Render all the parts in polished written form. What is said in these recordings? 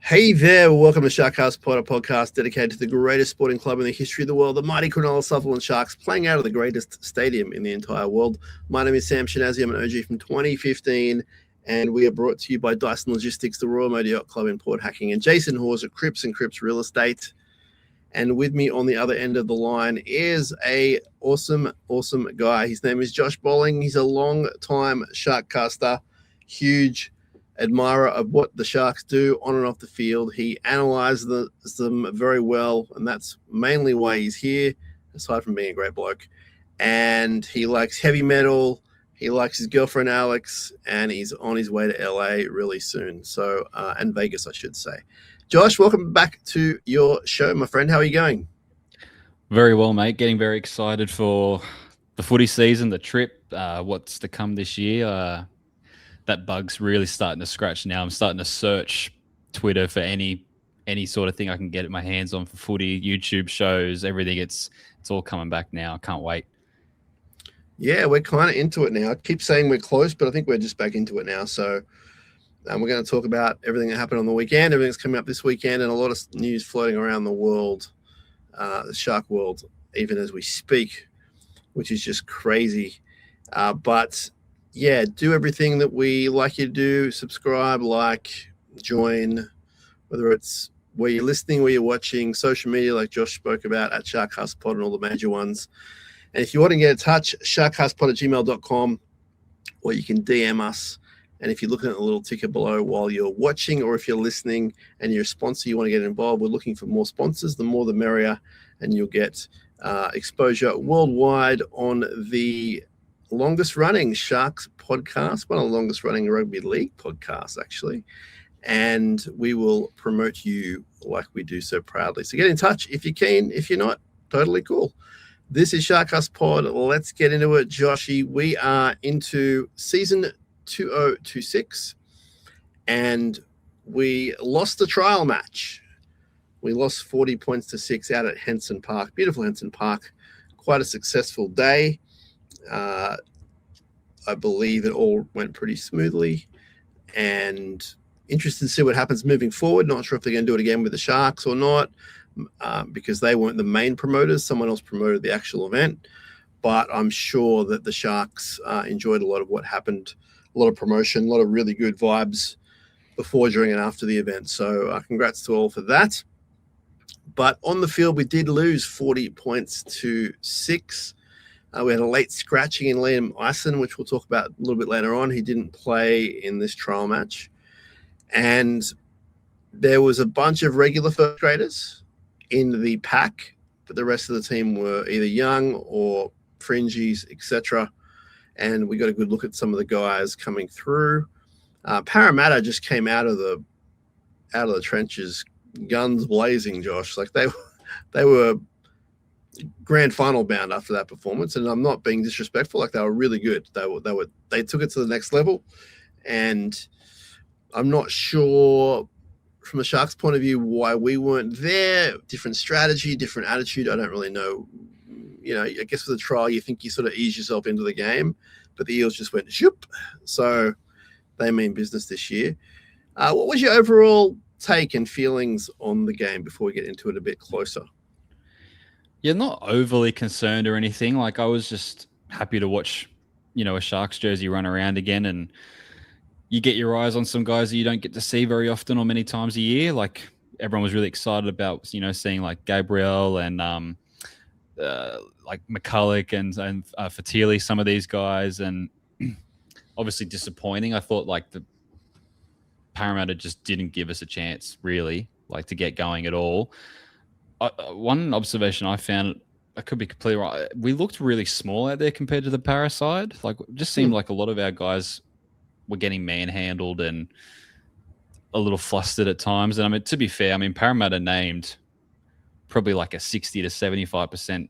Hey there, welcome to SharkCast, a podcast dedicated to the greatest sporting club in the history of the world, the mighty Cronulla Sharks, playing out of the greatest stadium in the entire world. My name is Sam Shinazi, I'm an OG from 2015, and we are brought to you by Dyson Logistics, the Royal Motor Yacht Club in Port Hacking, and Jason Hawes at Cripps and Cripps Real Estate. And with me on the other end of the line is a awesome guy. His name is Josh Bolling. He's a long-time Sharkcaster, huge admirer of what the Sharks do on and off the field. He analyzes them very well, and that's mainly why he's here, aside from being a great bloke. And he likes heavy metal. He likes his girlfriend, Alex, and he's on his way to LA really soon. So, and Vegas, I should say. Josh, welcome back to your show, my friend. How are you going? Very well, mate. Getting very excited for the footy season, the trip, what's to come this year. That bug's really starting to scratch now. I'm starting to search Twitter for any sort of thing I can get my hands on for footy, YouTube shows, everything. It's all coming back now. I can't wait. Yeah, we're kind of into it now. I keep saying we're close, but I think we're just back into it now. So we're going to talk about everything that happened on the weekend, everything that's coming up this weekend, and a lot of news floating around the world, the Shark world, even as we speak, which is just crazy. But yeah, do everything that we like you to do. Subscribe, like, join, whether it's where you're listening, where you're watching, social media like Josh spoke about at SharkCast Pod and all the major ones. And if you want to get in touch, sharkcastpod@gmail.com, or you can DM us. And if you're looking at the little ticker below while you're watching, or if you're listening and you're a sponsor, you want to get involved, we're looking for more sponsors. The more the merrier, and you'll get exposure worldwide on the longest running Sharks podcast, one of the longest running rugby league podcasts, actually. And we will promote you like we do so proudly. So get in touch if you're keen. If you're not, totally cool. This is SharkCast Pod. Let's get into it, Joshy. We are into season 2026, and we lost the trial match. We lost 40 points to 6 out at Henson Park. Beautiful Henson Park. Quite a successful day. I believe it all went pretty smoothly, and interested to see what happens moving forward. Not sure if they're going to do it again with the Sharks or not, because they weren't the main promoters. Someone else promoted the actual event, but I'm sure that the Sharks enjoyed a lot of what happened, a lot of promotion, a lot of really good vibes before, during, and after the event. So congrats to all for that. But on the field, we did lose 40 points to 6. We had a late scratching in Liam Eisen, which we'll talk about a little bit later on. He didn't play in this trial match. And there was a bunch of regular first graders in the pack, but the rest of the team were either young or fringies, etc. And we got a good look at some of the guys coming through. Parramatta just came out of the trenches, guns blazing, Josh. Like they were grand final bound after that performance, and I'm not being disrespectful. Like, they were really good. They took it to the next level, and I'm not sure from the Sharks' point of view why we weren't there. Different strategy, different attitude. I don't really know. You know, I guess with a trial, you think you sort of ease yourself into the game, but the Eels just went shoop. So they mean business this year. What was your overall take and feelings on the game before we get into it a bit closer? Yeah, not overly concerned or anything. Like, I was just happy to watch, a Sharks jersey run around again, and you get your eyes on some guys that you don't get to see very often or many times a year. Like, everyone was really excited about, seeing like Gabriel and like McCulloch and Fatili, some of these guys, and obviously disappointing. I thought like the Parramatta just didn't give us a chance, really, like to get going at all. One observation I found, I could be completely right, we looked really small out there compared to the Para side. Like, it just seemed like a lot of our guys were getting manhandled and a little flustered at times. And I mean, to be fair, Parramatta named probably like a 60 to 75%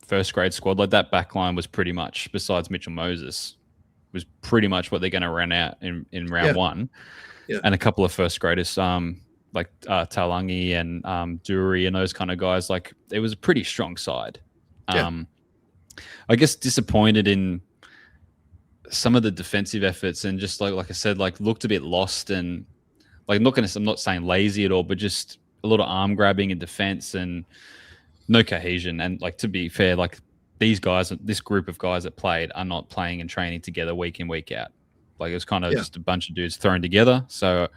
first grade squad. Like, that back line was pretty much, besides Mitchell Moses, was pretty much what they're going to run out in round one. Yeah. And a couple of first graders, like Talangi and Dury and those kind of guys. Like, it was a pretty strong side. I guess disappointed in some of the defensive efforts, and just like I said, like, looked a bit lost, and Like, I'm not saying lazy at all, but just a lot of arm grabbing in defense and no cohesion. And like, to be fair, like these guys, this group of guys that played are not playing and training together week in, week out. Like, it was kind of just a bunch of dudes thrown together. So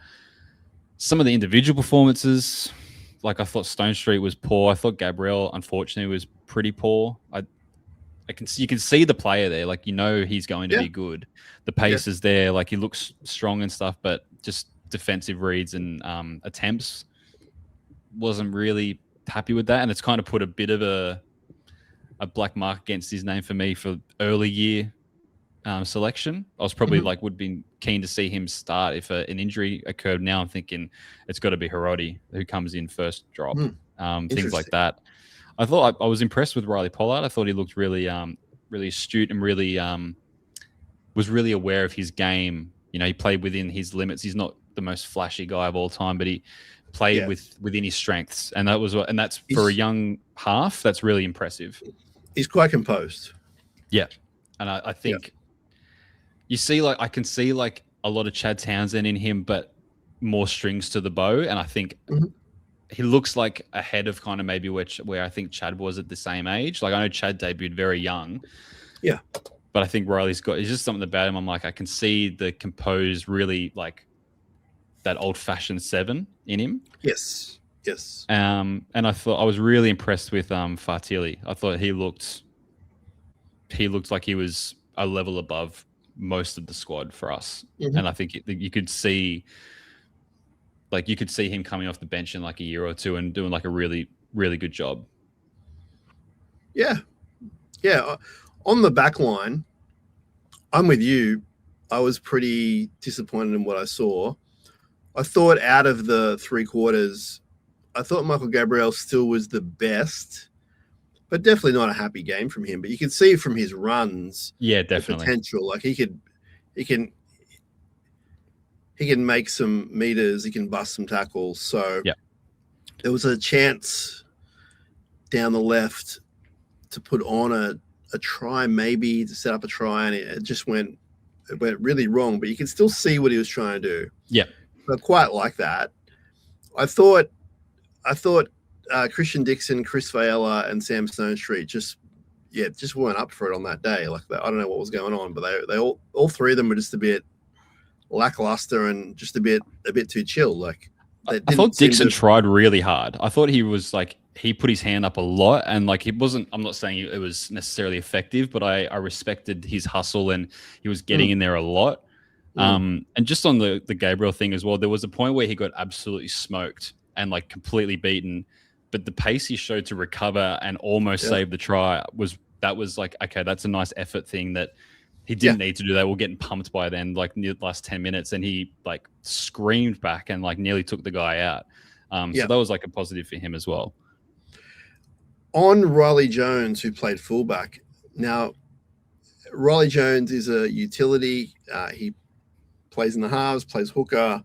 some of the individual performances, like I thought Stone Street was poor. I thought Gabriel, unfortunately, was pretty poor. You can see the player there. Like, he's going to be good. The pace is there. Like, he looks strong and stuff, but just defensive reads and attempts, wasn't really happy with that. And it's kind of put a bit of a black mark against his name for me for early year selection. I was probably would be keen to see him start if an injury occurred. Now I'm thinking it's got to be Hiroti who comes in first drop. Things like that. I thought I was impressed with Riley Pollard. I thought he looked really, really astute and really was really aware of his game. He played within his limits. He's not the most flashy guy of all time, but he played within his strengths, and that's for a young half. That's really impressive. He's quite composed. Yeah, and I think you see, like, I can see like a lot of Chad Townsend in him, but more strings to the bow, and I think. He looks like ahead of kind of maybe where I think Chad was at the same age. Like, I know Chad debuted very young. Yeah. But I think Riley's it's just something about him. I'm like, I can see the composed, really like that old fashioned 7 in him. Yes. Yes. And I was really impressed with Fartili. I thought he looked like he was a level above most of the squad for us. And I think you could see him coming off the bench in like a year or two and doing like a really, really good job. Yeah. Yeah. On the back line, I'm with you. I was pretty disappointed in what I saw. I thought out of the 3 quarters, I thought Michael Gabriel still was the best, but definitely not a happy game from him. But you can see from his runs, definitely potential. Like, he can make some meters. He can bust some tackles. So there was a chance down the left to put on a try, maybe to set up a try, and it just went really wrong. But you can still see what he was trying to do. Yeah, I quite like that. I thought Christian Dixon, Chris Vaiella, and Sam Stone Street just weren't up for it on that day. Like, I don't know what was going on, but they all 3 of them were just a bit lackluster and just a bit too chill. Like, I thought Dixon tried really hard. I thought he was like, he put his hand up a lot, and like, it wasn't, I'm not saying it was necessarily effective, but I respected his hustle, and he was getting in there a lot. And just on the Gabriel thing as well, there was a point where he got absolutely smoked and like completely beaten, but the pace he showed to recover and almost save the try was like, okay, that's a nice effort thing that he didn't need to do that. We're getting pumped by then, like near the last 10 minutes, and he like screamed back and like nearly took the guy out. So that was like a positive for him as well. On Riley Jones, who played fullback. Now, Riley Jones is a utility. He plays in the halves, plays hooker,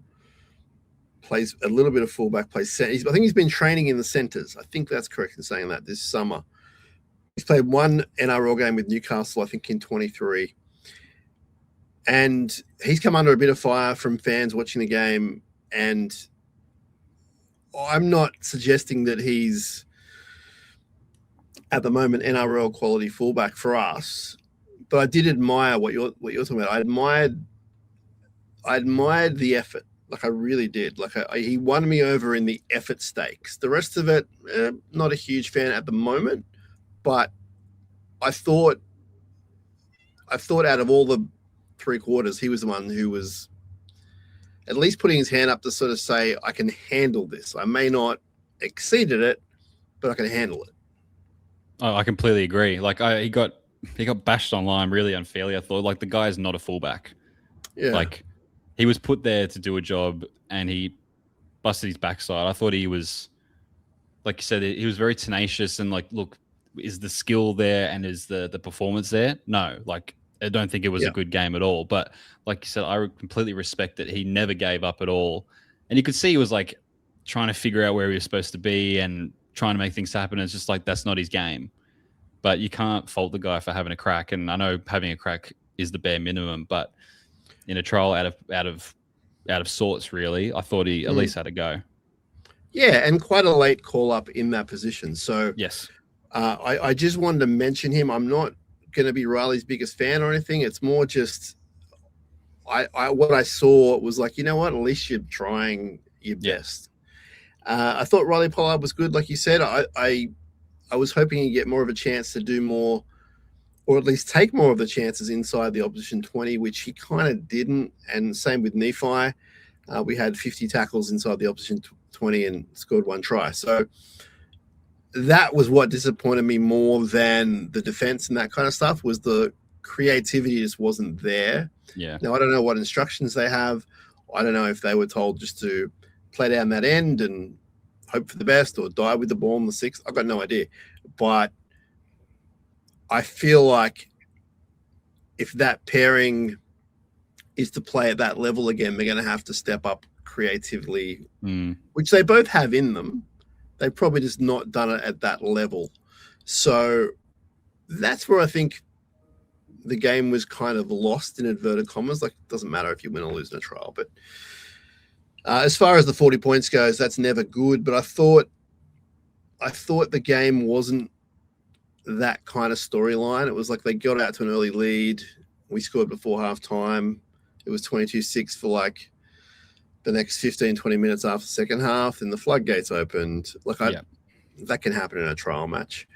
plays a little bit of fullback, plays center. I think he's been training in the centers. I think that's correct in saying that this summer. He's played 1 NRL game with Newcastle, I think, in 23. And he's come under a bit of fire from fans watching the game. And I'm not suggesting that he's, at the moment, NRL quality fullback for us. But I did admire what you're talking about. I admired the effort. Like, I really did. Like, he won me over in the effort stakes. The rest of it, not a huge fan at the moment. But I thought out of all the 3 quarters, he was the one who was at least putting his hand up to sort of say, I can handle this. I may not exceeded it, but I can handle it. Oh, I completely agree. Like, he got bashed online really unfairly. I thought, like, the guy is not a fullback. Yeah. Like, he was put there to do a job and he busted his backside. I thought he was, like you said, he was very tenacious and like, look, is the skill there and is the performance there? No, like, I don't think it was a good game at all. But like you said, I completely respect that he never gave up at all. And you could see he was like trying to figure out where he was supposed to be and trying to make things happen. It's just like, that's not his game. But you can't fault the guy for having a crack. And I know having a crack is the bare minimum, but in a trial out of out of sorts, really. I thought he at least had a go. Yeah, and quite a late call up in that position. So Yes. I just wanted to mention him. I'm not going to be Riley's biggest fan or anything. It's more just what I saw was like, you know what? At least you're trying your best. I thought Riley Pollard was good, like you said. I was hoping he'd get more of a chance to do more, or at least take more of the chances inside the opposition 20, which he kind of didn't. And same with Nephi. We had 50 tackles inside the opposition 20 and scored 1 try. So that was what disappointed me more than the defense and that kind of stuff, was the creativity just wasn't there. Yeah. Now, I don't know what instructions they have. I don't know if they were told just to play down that end and hope for the best or die with the ball in the 6th. I've got no idea. But I feel like if that pairing is to play at that level again, they're going to have to step up creatively, which they both have in them. They've probably just not done it at that level. So that's where I think the game was kind of lost, in inverted commas. Like, it doesn't matter if you win or lose in a trial. But as far as the 40 points goes, that's never good. But I thought the game wasn't that kind of storyline. It was like they got out to an early lead. We scored before halftime. It was 22-6 for like the next 15, 20 minutes after the second half, and the floodgates opened. Like, that can happen in a trial match.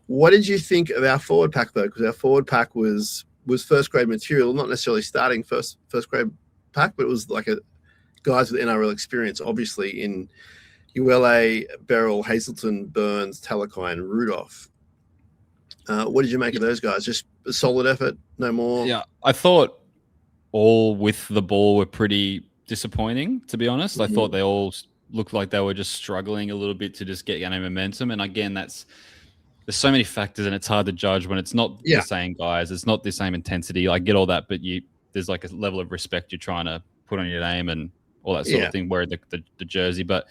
What did you think of our forward pack, though? Because our forward pack was first grade material, not necessarily starting first grade pack, but it was like guys with NRL experience, obviously, in ULA, Beryl, Hazelton, Burns, Talakai, and Rudolph. What did you make of those guys? Just a solid effort, no more? Yeah, I thought all with the ball were pretty disappointing, to be honest. I thought they all looked like they were just struggling a little bit to just get any momentum. And again, there's so many factors, and it's hard to judge when it's not the same guys. It's not the same intensity. I get all that, but there's like a level of respect you're trying to put on your name and all that sort of thing, wearing the jersey. But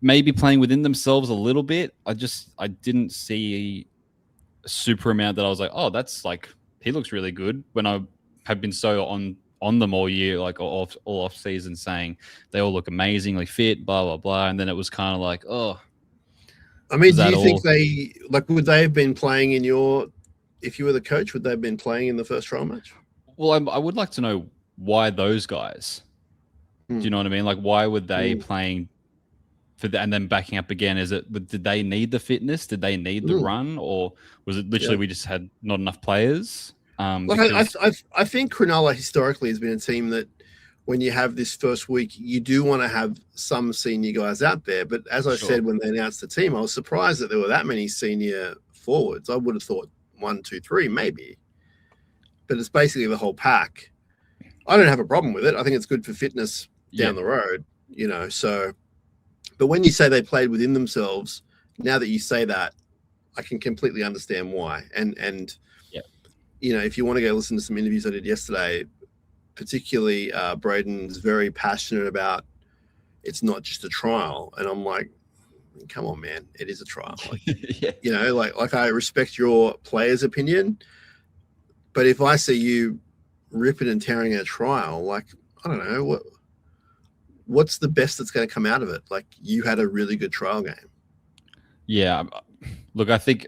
maybe playing within themselves a little bit. I didn't see a super amount that I was like, oh, that's like, he looks really good, when I have been so on them all year, like all off season, saying they all look amazingly fit, blah, blah, blah. And then it was kind of like, oh. I mean, do you think would they have been playing if you were the coach, would they have been playing in the first trial match? Well, I would like to know why those guys. Do you know what I mean? Like, why were they playing for that and then backing up again? Did they need the fitness? Did they need the run? Or was it literally we just had not enough players? I think Cronulla historically has been a team that when you have this first week, you do want to have some senior guys out there. But as I said, when they announced the team, I was surprised that there were that many senior forwards. I would have thought 1, 2, 3, maybe. But it's basically the whole pack. I don't have a problem with it. I think it's good for fitness down the road, so. But when you say they played within themselves, now that you say that, I can completely understand why. And if you want to go listen to some interviews I did yesterday, particularly Braden's very passionate about it's not just a trial. And I'm like, come on, man, it is a trial. Like, like I respect your player's opinion, but if I see you ripping and tearing a trial, like, I don't know, what's the best that's going to come out of it? Like, you had a really good trial game. Yeah. Look, I think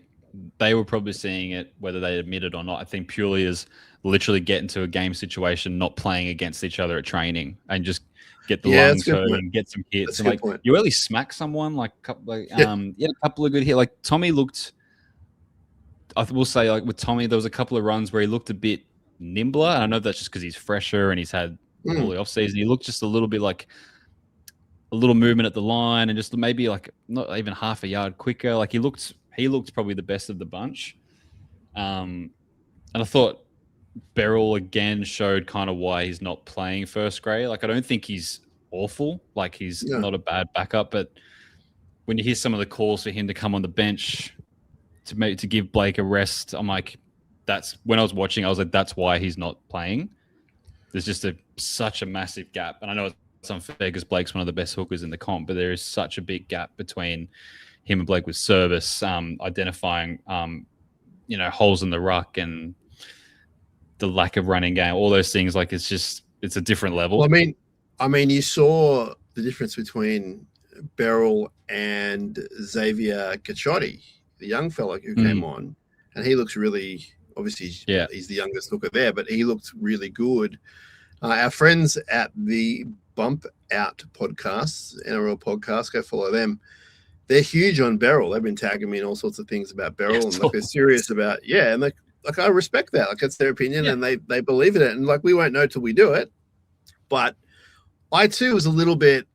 they were probably seeing it, whether they admit it or not. I think purely as literally get into a game situation, not playing against each other at training, and just get the lungs hurt and get some hits. And you really smack someone, a couple of good hits. Like Tommy looked, I will say, like with Tommy, there was a couple of runs where he looked a bit nimbler. And I know that's just because he's fresher and he's had all the off season. He looked just a little bit like a little movement at the line, and just maybe like not even half a yard quicker. Like he looked probably the best of the bunch. And I thought Beryl again showed kind of why he's not playing first grade. Like, I don't think he's awful. Like, he's not a bad backup, but when you hear some of the calls for him to come on the bench to give Blake a rest, I'm like, when I was watching, I was like, that's why he's not playing. There's just such a massive gap. And I know it's unfair because Blake's one of the best hookers in the comp, but there is such a big gap between him and Blake with service, identifying, holes in the ruck and the lack of running game, all those things. Like, it's it's a different level. Well, I mean, you saw the difference between Beryl and Xavier Cacciotti, the young fella who came on, and he looks really, obviously, he's the youngest hooker there, but he looked really good. Our friends at the Bump Out podcast, NRL podcast, go follow them. They're huge on Beryl. They've been tagging me in all sorts of things about Beryl, and like they're serious about, and like I respect that. Like it's their opinion, and they believe in it, and like we won't know till we do it. But I too was a little bit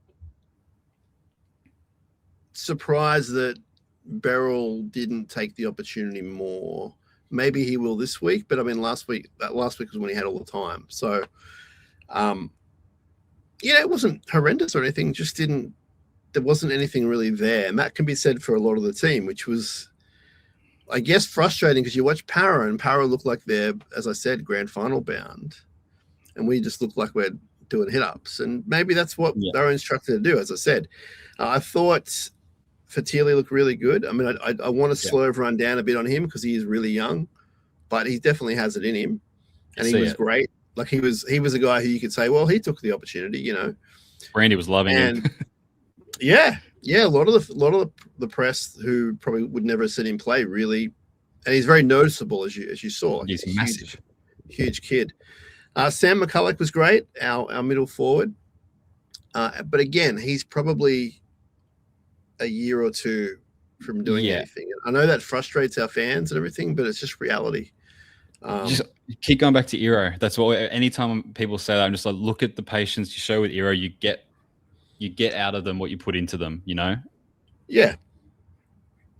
surprised that Beryl didn't take the opportunity more. Maybe he will this week, but I mean last week was when he had all the time. So, it wasn't horrendous or anything. Just there wasn't anything really there, and that can be said for a lot of the team, which was, I guess, frustrating because you watch Para, and Para looked like they're, as I said, grand final bound, and we just look like we're doing hit-ups, and maybe that's what they're instructed to do. As I said, I thought Fatili looked really good. I mean, I want to slow everyone down a bit on him because he is really young, but he definitely has it in him, and he was great. Like he was a guy who you could say, well, he took the opportunity, Brandy was loving him. Yeah, a lot of the press who probably would never have seen him play really, and he's very noticeable as you saw. He's massive, huge kid. Sam McCulloch was great, our middle forward, but again, he's probably a year or two from doing anything. I know that frustrates our fans and everything, but it's just reality. Just keep going back to Iro. That's what. Anytime people say that, I'm just like, look at the patience you show with Iro. You get out of them what you put into them, Yeah.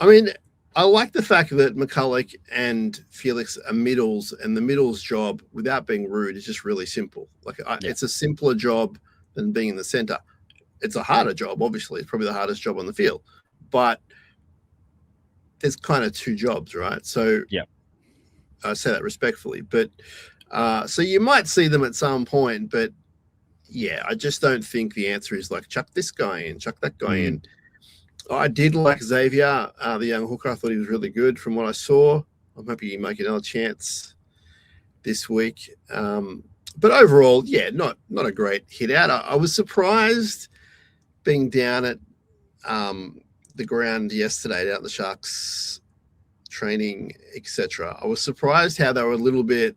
I mean, I like the fact that McCulloch and Felix are middles, and the middles job, without being rude, is just really simple. Like it's a simpler job than being in the center. It's a harder job, obviously. It's probably the hardest job on the field, but there's kind of two jobs, right? So I say that respectfully, but so you might see them at some point, but I just don't think the answer is like chuck this guy in, chuck that guy in. I did like Xavier, the young hooker. I thought he was really good from what I saw. I'm hoping he make another chance this week. But overall, not a great hit out. I was surprised being down at the ground yesterday, down at the Sharks training, etc. I was surprised how they were a little bit.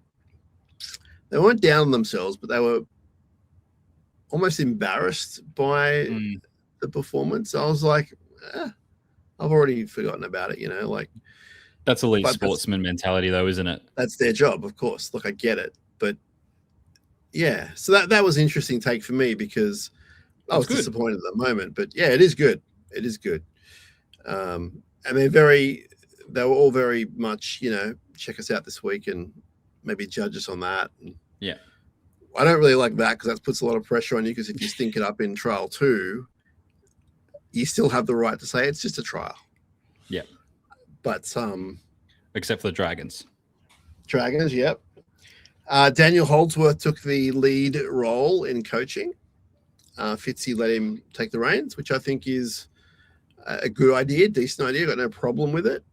They weren't down on themselves, but they were almost embarrassed by the performance. I was like, I've already forgotten about it, like that's elite sportsman mentality though, isn't it? That's their job, of course. Look, I get it. But so that was an interesting take for me because I was disappointed at the moment. But it is good. It is good. And they were all very much, check us out this week and maybe judge us on that. And I don't really like that because that puts a lot of pressure on you because if you stink it up in trial 2, you still have the right to say it's just a trial. Yeah. But except for the Dragons. Yep. Daniel Holdsworth took the lead role in coaching. Fitzy let him take the reins, which I think is a good idea, decent idea. Got no problem with it.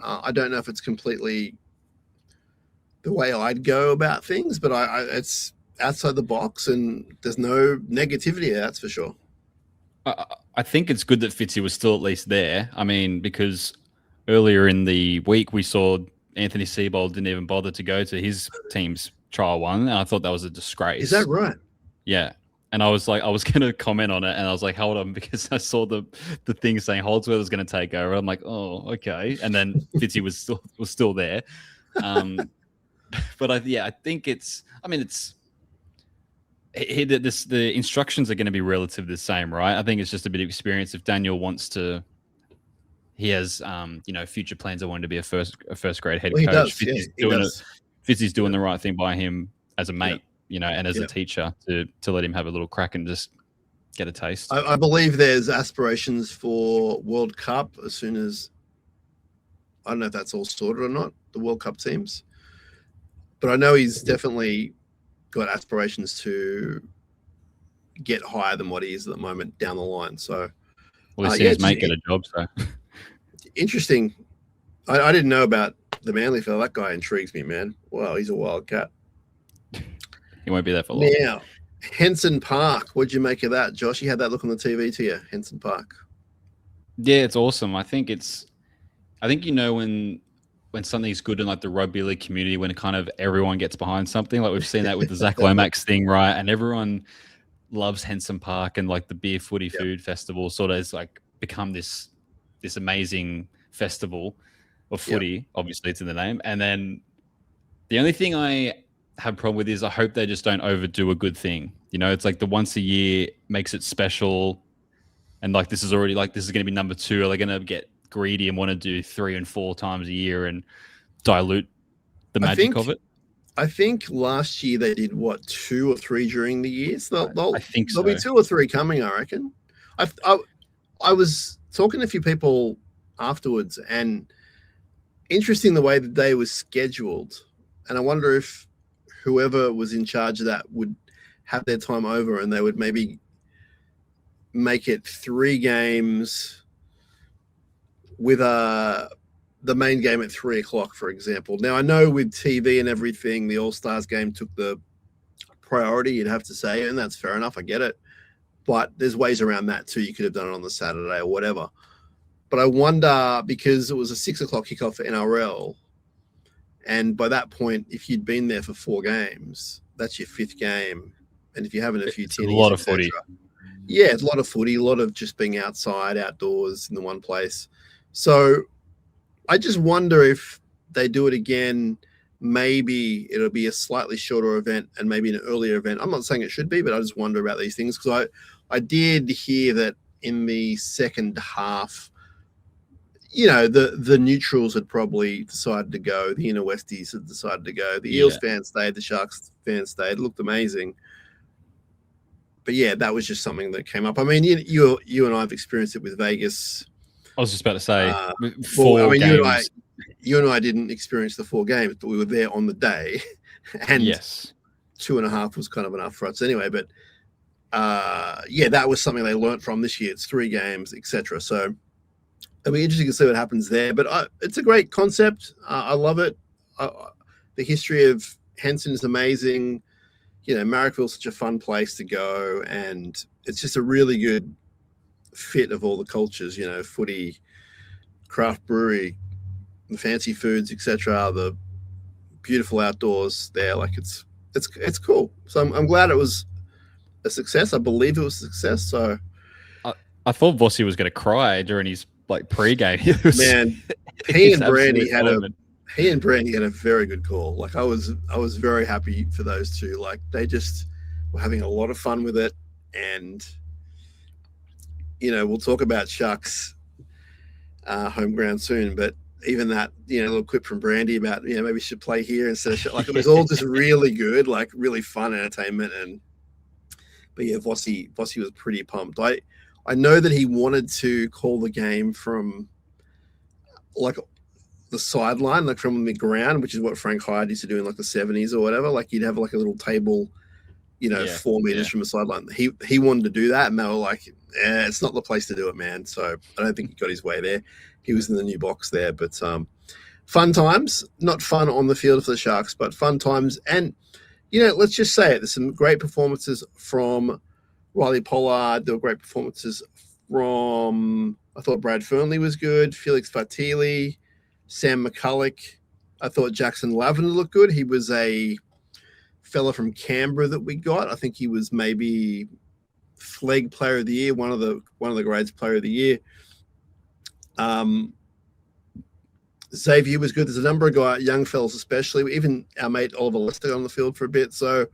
I don't know if it's completely the way I'd go about things, but it's outside the box and there's no negativity there, that's for sure. I think it's good that Fitzy was still at least there. I mean, because earlier in the week we saw Anthony Seibold didn't even bother to go to his team's trial 1, and I thought that was a disgrace. Is that right? Yeah. And I was going to comment on it, and I was like, hold on, because I saw the thing saying Holdsworth was going to take over. I'm like, oh, okay. And then Fitzy was still there. But I think the instructions are going to be relatively the same, right? I think it's just a bit of experience. If Daniel wants to, he has future plans of wanting to be a first grade head coach. Fitzy's doing the right thing by him as a mate, and as a teacher to let him have a little crack and just get a taste. I believe there's aspirations for World Cup as soon as, I don't know if that's all sorted or not, the World Cup teams. But I know he's definitely got aspirations to get higher than what he is at the moment down the line. So, well, he's seen his mate get a job. So interesting. I didn't know about the Manly fellow. That guy intrigues me, man. Wow, he's a wild cat. He won't be there for long. Now, Henson Park. What'd you make of that, Josh? You had that look on the TV to you, Henson Park. Yeah, it's awesome. I think when something's good in like the rugby league community, when kind of everyone gets behind something, like we've seen that with the Zach Lomax thing, right? And everyone loves Henson Park, and like the beer footy food festival sort of has like become this amazing festival of footy. Obviously, it's in the name. And then the only thing I have a problem with is I hope they just don't overdo a good thing. You know, it's like the once a year makes it special. And like this is going to be number 2. Are they going to get greedy and want to do 3 and 4 times a year and dilute the magic of it? I think last year they did 2 or 3 during the year. So I think so. There'll be 2 or 3 coming, I reckon. I was talking to a few people afterwards, and interesting the way the day was scheduled. And I wonder if whoever was in charge of that would have their time over, and they would maybe make it 3 games with the main game at 3:00, for example. Now, I know with TV and everything, the All-Stars game took the priority, you'd have to say, and that's fair enough. I get it. But there's ways around that too. You could have done it on the Saturday or whatever. But I wonder, because it was a 6:00 kickoff for NRL, and by that point, if you'd been there for 4 games, that's your 5th game. And if you're having a few tinnies, a lot of footy. Yeah, it's a lot of footy, a lot of just being outside, outdoors in the one place. So I just wonder if they do it again, maybe it'll be a slightly shorter event and maybe an earlier event. I'm not saying it should be, but I just wonder about these things, because I did hear that in the second half, you know, the neutrals had probably decided to go. The inner Westies had decided to go. The Eels fans stayed. The Sharks fans stayed. It looked amazing. But yeah, that was just something that came up. I mean, you and I have experienced it with Vegas. I was just about to say, games. You and I didn't experience the 4 games, but we were there on the day. And 2.5 was kind of enough for us anyway. But that was something they learned from this year. It's 3 games, etc. So it'll be interesting to see what happens there. But it's a great concept. I love it. The history of Henson is amazing. You know, Marrickville's such a fun place to go, and it's just a really good fit of all the cultures, you know, footy, craft brewery, the fancy foods, etc., the beautiful outdoors there. Like it's cool. So I'm glad it was a success. I believe it was a success. So I thought Vossi was going to cry during his like pre-game. Man, he and Brandy had a very good call. Like I was very happy for those two. Like they just were having a lot of fun with it. And you know, we'll talk about Sharks home ground soon, but even that, you know, little clip from Brandy about, you know, maybe we should play here instead of like it was all just really good, like really fun entertainment. But yeah, Vossi was pretty pumped. I know that he wanted to call the game from like the sideline, like from the ground, which is what Frank Hyde used to do in like the 70s or whatever. Like you'd have like a little table, you know, 4 meters from the sideline. He wanted to do that, and they were like, it's not the place to do it, man. So I don't think he got his way there. He was in the new box there, but fun times. Not fun on the field for the Sharks, but fun times. And you know, let's just say it. There's some great performances from Riley Pollard. There were great performances from, I thought Brad Fernley was good. Felix Fatili, Sam McCulloch. I thought Jackson Lavender looked good. He was a fella from Canberra that we got. I think he was maybe Flegg Player of the Year, one of the grades Player of the Year. Xavier was good. There's a number of young fellas, especially. Even our mate Oliver Lester on the field for a bit. So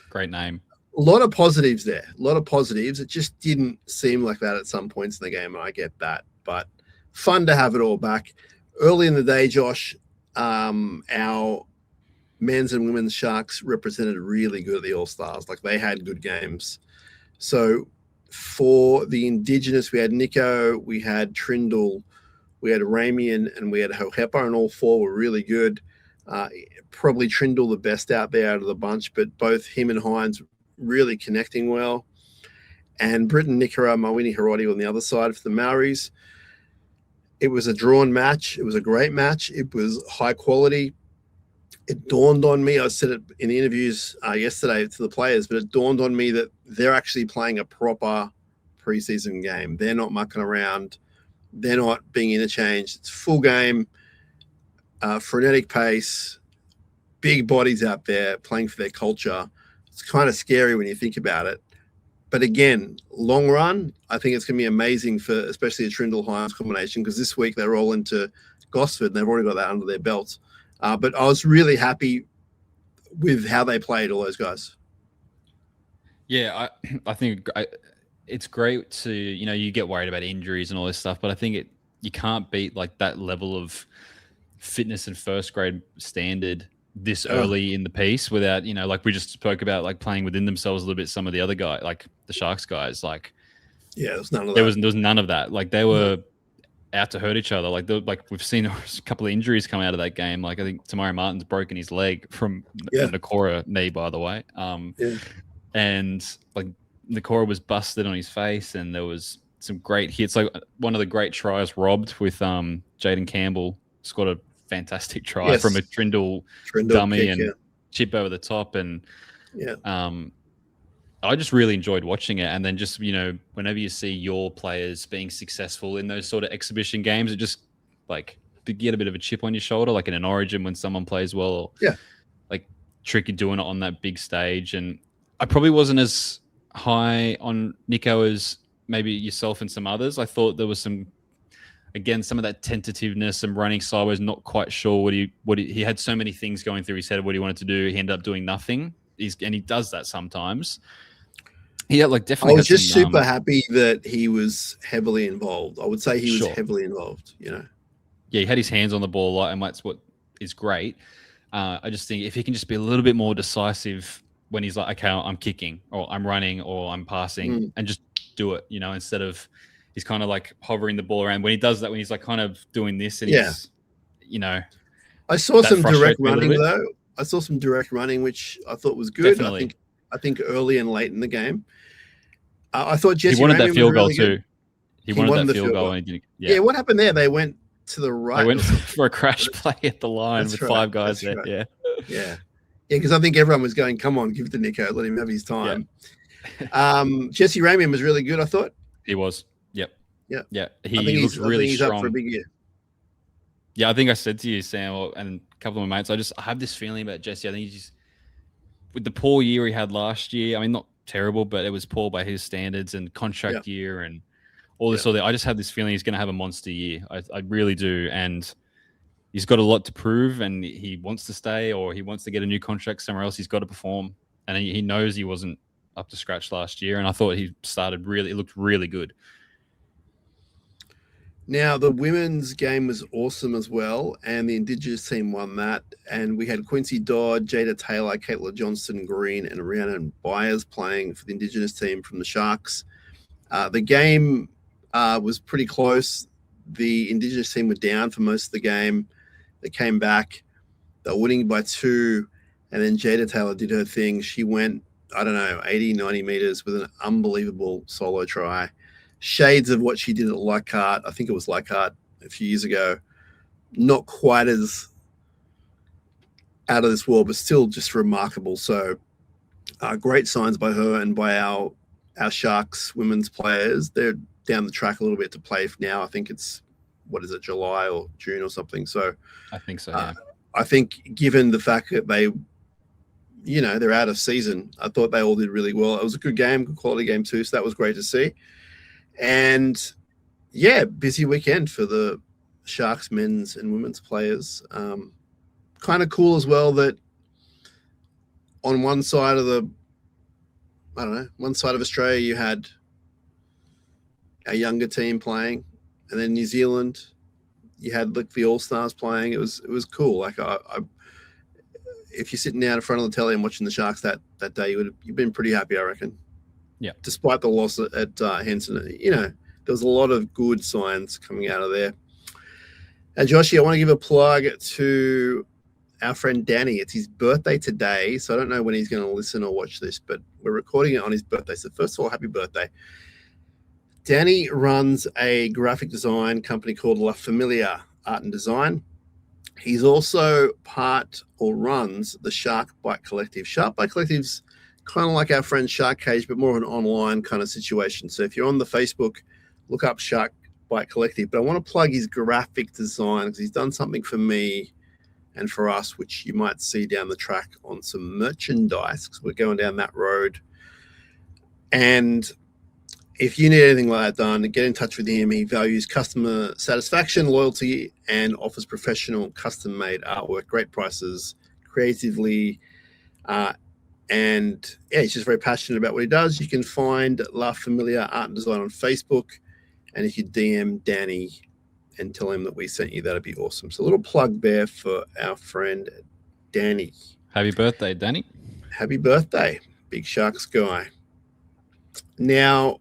great name. A lot of positives there. A lot of positives. It just didn't seem like that at some points in the game, and I get that. But fun to have it all back. Early in the day, Josh, our men's and women's Sharks represented really good at the All-Stars. Like, they had good games. So for the Indigenous, we had Nico, we had Trindle, we had Ramian, and we had Hohepa, and all 4 were really good. Probably Trindle the best out there out of the bunch, but both him and Hines really connecting well. And Britton Nikora, Mawini Hiroti on the other side for the Maoris. It was a drawn match. It was a great match. It was high quality. it dawned on me, I said it in the interviews yesterday to the players, but it dawned on me that they're actually playing a proper preseason game. They're not mucking around. They're not being interchanged. It's full game, frenetic pace, big bodies out there playing for their culture. It's kind of scary when you think about it. But again, long run, I think it's going to be amazing for especially the Trindle-Hyams combination, because this week they roll into Gosford and they've already got that under their belts. But I was really happy with how they played, all those guys. Yeah, I think it's great to, you get worried about injuries and all this stuff, but I think you can't beat like that level of fitness and first grade standard this early in the piece without, like we just spoke about, like playing within themselves a little bit. Some of the other guys, like the Sharks guys, like there was none of that. There was none of that. Like they were out to hurt each other. Like we've seen a couple of injuries come out of that game. Like I think Tamari Martin's broken his leg from the Nakora knee, by the way. And like Nakora was busted on his face, and there was some great hits. Like one of the great tries robbed with Jaden Campbell scored a fantastic try from a Trindle dummy kick, and chip over the top. And I just really enjoyed watching it. And then just, whenever you see your players being successful in those sort of exhibition games, it just like you get a bit of a chip on your shoulder, like in an Origin when someone plays well, or like Tricky doing it on that big stage. And I probably wasn't as high on Nico as maybe yourself and some others. I thought there was some of that tentativeness and running sideways, not quite sure he had so many things going through his head of what he wanted to do. He ended up doing nothing. And he does that sometimes. Yeah, like definitely. I was just super happy that he was heavily involved. I would say he was heavily involved, Yeah, he had his hands on the ball a lot, and that's what is great. I just think if he can just be a little bit more decisive when he's like, okay, I'm kicking, or I'm running, or I'm passing, and just do it, instead of he's kind of like hovering the ball around. When he does that, when he's like kind of doing this, and he's, I saw some direct running though. I saw some direct running, which I thought was good. Definitely. I think early and late in the game. I thought Jesse he wanted Ramian that field goal really too. Good. He wanted that field goal. And he didn't, what happened there? They went to the right. They went for a crash play at the line with 5 guys there. Right. Yeah, because I think everyone was going, come on, give it to Nico, let him have his time. Jesse Ramian was really good, I thought. He was. Yep. Yeah. He looked really strong. Up for a big year. Yeah, I think I said to you, Sam, and a couple of my mates, I have this feeling about Jesse. I think he's just, with the poor year he had last year, I mean, not terrible, but it was poor by his standards, and contract year and all this sort of, I just have this feeling he's going to have a monster year. I really do. And he's got a lot to prove, and he wants to stay, or he wants to get a new contract somewhere else. He's got to perform. And he knows he wasn't up to scratch last year. And I thought he it looked really good. Now, the women's game was awesome as well, and the Indigenous team won that. And we had Quincy Dodd, Jada Taylor, Caitlin Johnston-Green, and Rhiannon Byers playing for the Indigenous team from the Sharks. The game was pretty close. The Indigenous team were down for most of the game. They came back. They were winning by 2, and then Jada Taylor did her thing. She went, 80, 90 meters with an unbelievable solo try. Shades of what she did at Leichhardt. I think it was Leichhardt a few years ago. Not quite as out of this world, but still just remarkable. So great signs by her and by our Sharks women's players. They're down the track a little bit to play now. I think it's, July or June or something. So I think so, yeah. I think given the fact that they're out of season, I thought they all did really well. It was a good game, good quality game too. So that was great to see. And busy weekend for the Sharks men's and women's players. Kind of cool as well that on one side of Australia, you had a younger team playing, and then New Zealand, you had the All-Stars playing. It was cool. Like if you're sitting down in front of the telly and watching the Sharks that day, you've been pretty happy, I reckon. Yeah. Despite the loss at Henson, there was a lot of good signs coming out of there. And Joshy, I want to give a plug to our friend Danny. It's his birthday today, so I don't know when he's going to listen or watch this, but we're recording it on his birthday. So first of all, happy birthday. Danny runs a graphic design company called La Familia Art and Design. He's also part or runs the Shark Bite Collective. Shark Bite Collective's kind of like our friend Shark Cage, but more of an online kind of situation. So if you're on the Facebook, look up Shark Bite Collective. But I want to plug his graphic design because he's done something for me and for us, which you might see down the track on some merchandise because we're going down that road. And if you need anything like that done, get in touch with him. He values customer satisfaction, loyalty, and offers professional custom-made artwork, great prices, creatively, and yeah, he's just very passionate about what he does. You can find La Familia Art and Design on Facebook, and if you DM Danny and tell him that we sent you, that'd be awesome. So a little plug there for our friend Danny. Happy birthday, Danny. Happy birthday, Big Sharks guy. Now,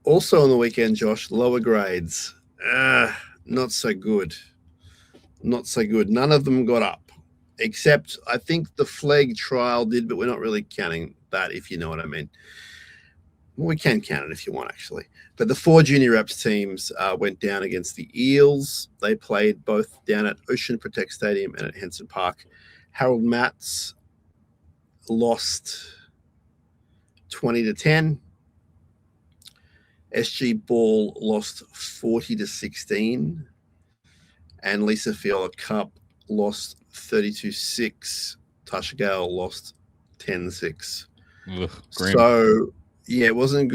also on the weekend, Josh, lower grades. Not so good. Not so good. None of them got up, except I think the flag trial did, but we're not really counting that, if you know what I mean. Well, we can count it if you want, actually. But the 4 junior reps teams went down against the Eels. They played both down at Ocean Protect Stadium and at Henson Park. Harold Matts lost 20-10. SG Ball lost 40-16. And Lisa Fiala Cup lost 32-6. Tasha Gale lost 10-6. So, yeah, it wasn't a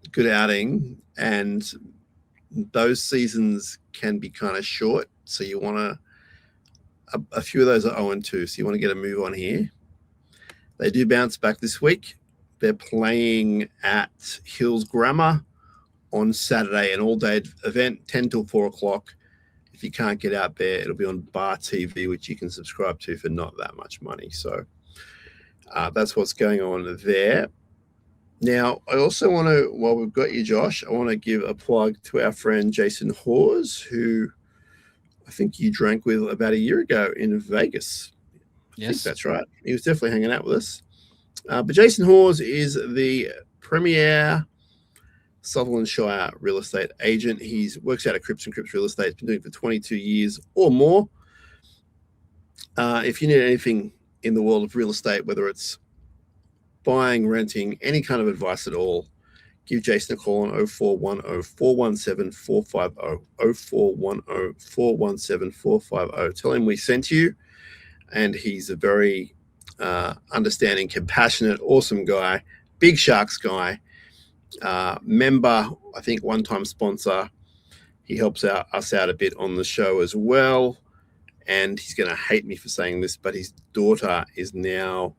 good outing. And those seasons can be kind of short. So you want to, a few of those are 0-2. So you want to get a move on here. They do bounce back this week. They're playing at Hills Grammar on Saturday, an all-day event, 10 till 4 o'clock. If you can't get out there, it'll be on Bar TV, which you can subscribe to for not that much money. So that's what's going on there. Now, I also want to, while we've got you, Josh, I want to give a plug to our friend Jason Hawes, who I think you drank with about a year ago in Vegas. I think that's right. He was definitely hanging out with us. But Jason Hawes is the premier Sutherland Shire real estate agent. He works out at Cripps and Cripps Real Estate. He's been doing it for 22 years or more. If you need anything in the world of real estate, whether it's buying, renting, any kind of advice at all, give Jason a call on 0410 417 450, 0410 417 450. Tell him we sent you, and he's a very understanding, compassionate, awesome guy, big Sharks guy, member, I think one-time sponsor. He helps us out a bit on the show as well, and he's going to hate me for saying this, but his daughter is now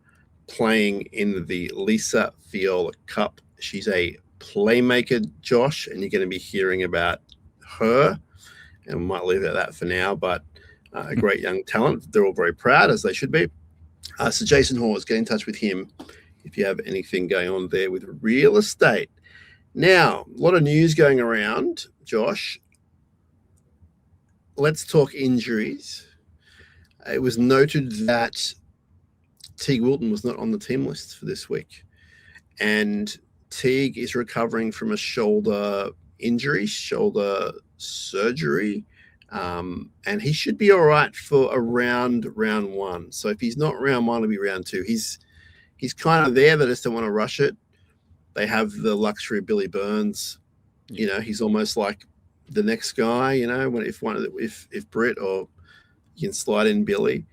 playing in the Lisa Fiala Cup. She's a playmaker, Josh, and you're going to be hearing about her, and we might leave it at that for now, but a great young talent. They're all very proud, as they should be. So Jason Hawes, get in touch with him if you have anything going on there with real estate. Now, a lot of news going around, Josh. Let's talk injuries. It was noted that Teague Wilton was not on the team list for this week. And Teague is recovering from a shoulder injury, shoulder surgery. And he should be all right for around round 1. So if he's not round 1, it'll be round 2. He's kind of there. They just don't want to rush it. They have the luxury of Billy Burns. You know, he's almost like the next guy, you know, if Britt, or you can slide in Billy.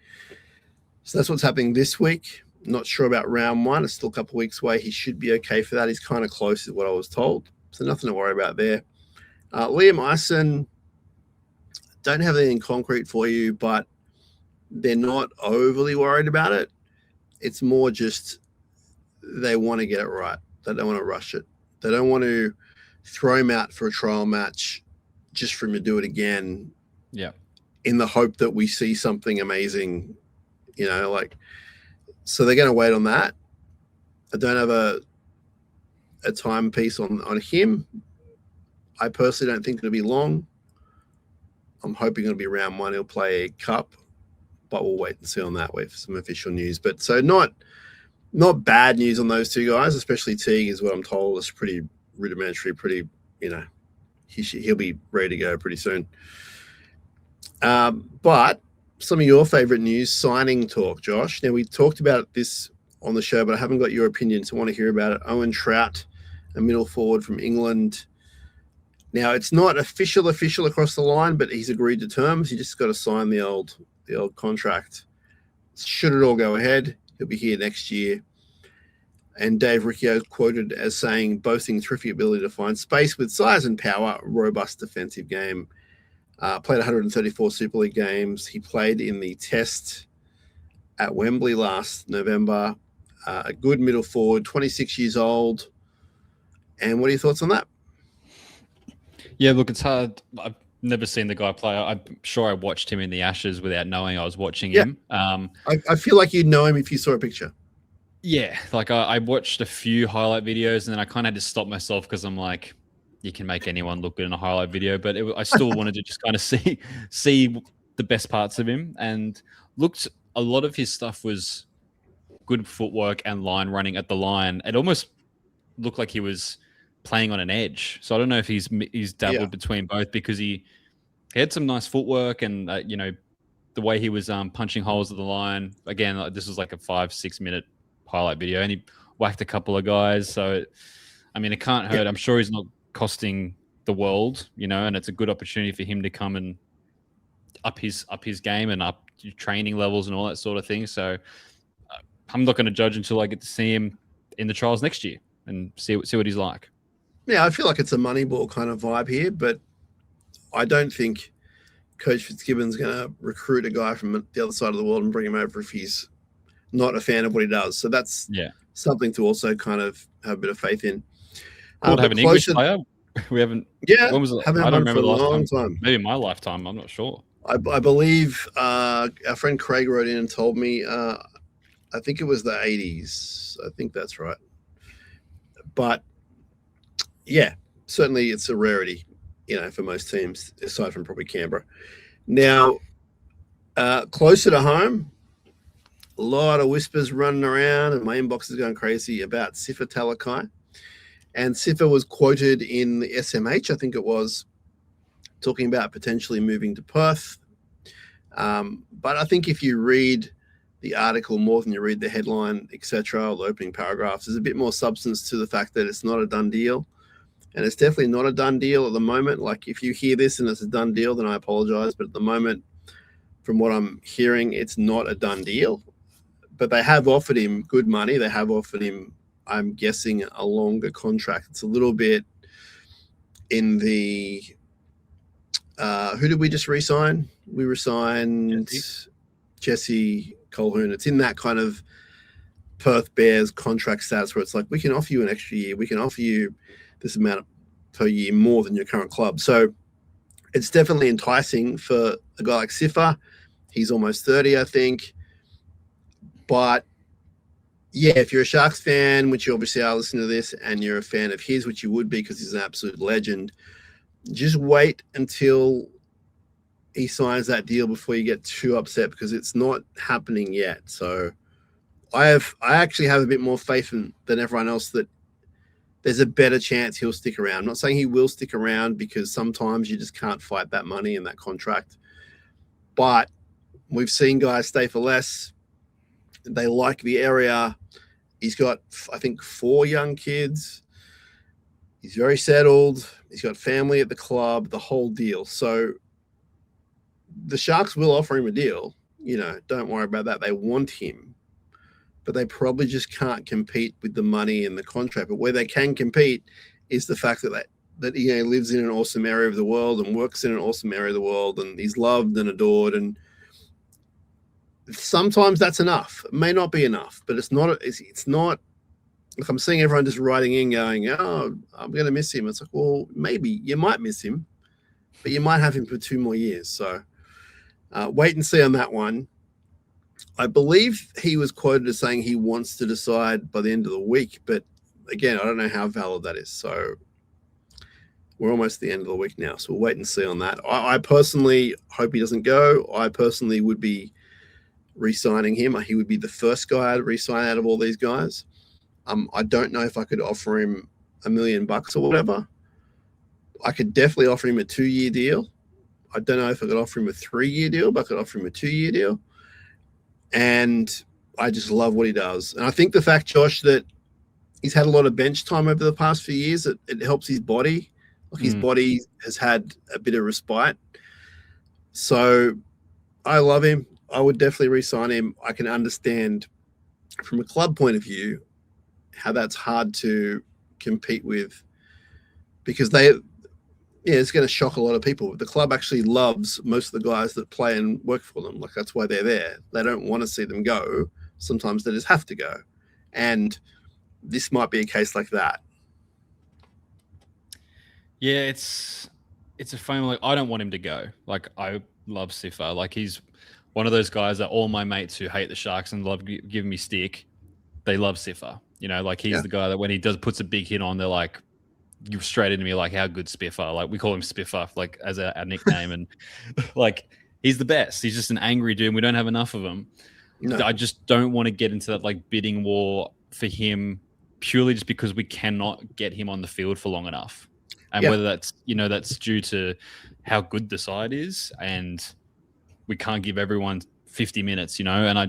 So that's what's happening this week. Not sure about round 1. It's still a couple of weeks away. He should be okay for that. He's kind of close is what I was told. So nothing to worry about there. Liam Eisen, don't have anything concrete for you, but they're not overly worried about it. It's more just they want to get it right. They don't want to rush it. They don't want to throw him out for a trial match just for him to do it again. Yeah. In the hope that we see something amazing, you know, like, so they're going to wait on that. I don't have a timepiece on him. I personally don't think it'll be long. I'm hoping it'll be round 1. He'll play a cup, but we'll wait and see on that. Wait for some official news. But so not bad news on those two guys, especially Teague is what I'm told. It's pretty rudimentary, pretty, you know, he'll be ready to go pretty soon. But some of your favorite news, signing talk, Josh. Now, we talked about this on the show, but I haven't got your opinion, so I want to hear about it. Owen Trout, a middle forward from England. Now, it's not official across the line, but he's agreed to terms. He just got to sign the old contract. Should it all go ahead, he'll be here next year. And Dave Riccio quoted as saying, boasting terrific ability to find space with size and power, robust defensive game. Played 134 Super League games. He played in the test at Wembley last November. A good middle forward, 26 years old. And what are your thoughts on that? Yeah, look, it's hard. I've never seen the guy play. I'm sure I watched him in the Ashes without knowing I was watching him. I feel like you'd know him if you saw a picture. Yeah, like I watched a few highlight videos and then I kind of had to stop myself because I'm like, you can make anyone look good in a highlight video, but I still wanted to just kind of see the best parts of him. And looked, a lot of his stuff was good footwork and line running at the line. It almost looked like he was playing on an edge. So I don't know if he's dabbled between both, because he had some nice footwork and the way he was punching holes at the line. Again, this was like a 5-6 minute highlight video, and he whacked a couple of guys. So I mean, it can't hurt. I'm sure he's not costing the world, and it's a good opportunity for him to come and up his game and up training levels and all that sort of thing. So I'm not going to judge until I get to see him in the trials next year and see what he's like. Yeah, I feel like it's a Moneyball kind of vibe here, but I don't think Coach Fitzgibbon's going to recruit a guy from the other side of the world and bring him over if he's not a fan of what he does. So that's something to also kind of have a bit of faith in. Cool to have an English player. We haven't. Yeah, when was it? I don't remember the last time. Maybe in my lifetime. I'm not sure. I believe our friend Craig wrote in and told me. I think it was the 80s. I think that's right. But yeah, certainly it's a rarity, for most teams, aside from probably Canberra. Now, closer to home, a lot of whispers running around, and my inbox is going crazy about Sifa Talakai. And Sifa was quoted in the SMH, I think it was, talking about potentially moving to Perth. But I think if you read the article more than you read the headline, etc., or the opening paragraphs, there's a bit more substance to the fact that it's not a done deal. And it's definitely not a done deal at the moment. Like, if you hear this and it's a done deal, then I apologize. But at the moment, from what I'm hearing, it's not a done deal. But they have offered him good money. They have offered him, I'm guessing, a longer contract. It's a little bit in the who did we just re-sign? We re-signed Jesse Colquhoun. It's in that kind of Perth Bears contract status where it's like, we can offer you an extra year. We can offer you this amount per year more than your current club. So it's definitely enticing for a guy like Sifa. He's almost 30, I think. But yeah, if you're a Sharks fan, which you obviously are listening to this, and you're a fan of his, which you would be because he's an absolute legend, just wait until he signs that deal before you get too upset, because it's not happening yet. So I actually have a bit more faith than everyone else that there's a better chance he'll stick around. I'm not saying he will stick around, because sometimes you just can't fight that money and that contract. But we've seen guys stay for less. They like the area. He's got, I think, 4 young kids. He's very settled. He's got family at the club, the whole deal. So the Sharks will offer him a deal. Don't worry about that. They want him. But they probably just can't compete with the money and the contract. But where they can compete is the fact that he lives in an awesome area of the world and works in an awesome area of the world, and he's loved and adored. And sometimes that's enough. It may not be enough, but it's not. It's not. Like, I'm seeing everyone just writing in going, "Oh, I'm going to miss him." It's like, well, maybe you might miss him, but you might have him for 2 more years. So wait and see on that one. I believe he was quoted as saying he wants to decide by the end of the week, but again, I don't know how valid that is. So we're almost at the end of the week now, so we'll wait and see on that. I personally hope he doesn't go. I personally would be re-signing him. He would be the first guy I'd re-sign out of all these guys. I don't know if I could offer him $1 million or whatever. I could definitely offer him a 2-year deal. I don't know if I could offer him a 3-year deal, but I could offer him a 2-year deal. And I just love what he does. And I think the fact, Josh, that he's had a lot of bench time over the past few years, it helps his body. Like his body has had a bit of respite. So I love him. I would definitely re-sign him. I can understand from a club point of view how that's hard to compete with, because it's going to shock a lot of people. The club actually loves most of the guys that play and work for them. Like, that's why they're there. They don't want to see them go. Sometimes they just have to go. And this might be a case like that. Yeah, it's a fame. Like, I don't want him to go. Like, I love Sifa. Like, he's one of those guys that all my mates who hate the Sharks and love giving me stick, they love Sifa. You know, like, he's the guy that when he puts a big hit on, they're like, you straight into me like, how good Spiffer. Like, we call him Spiffer, like, as our nickname. And like, he's the best. He's just an angry dude. And we don't have enough of him. No. I just don't want to get into that like bidding war for him purely just because we cannot get him on the field for long enough. And whether that's, that's due to how good the side is and we can't give everyone 50 minutes, and I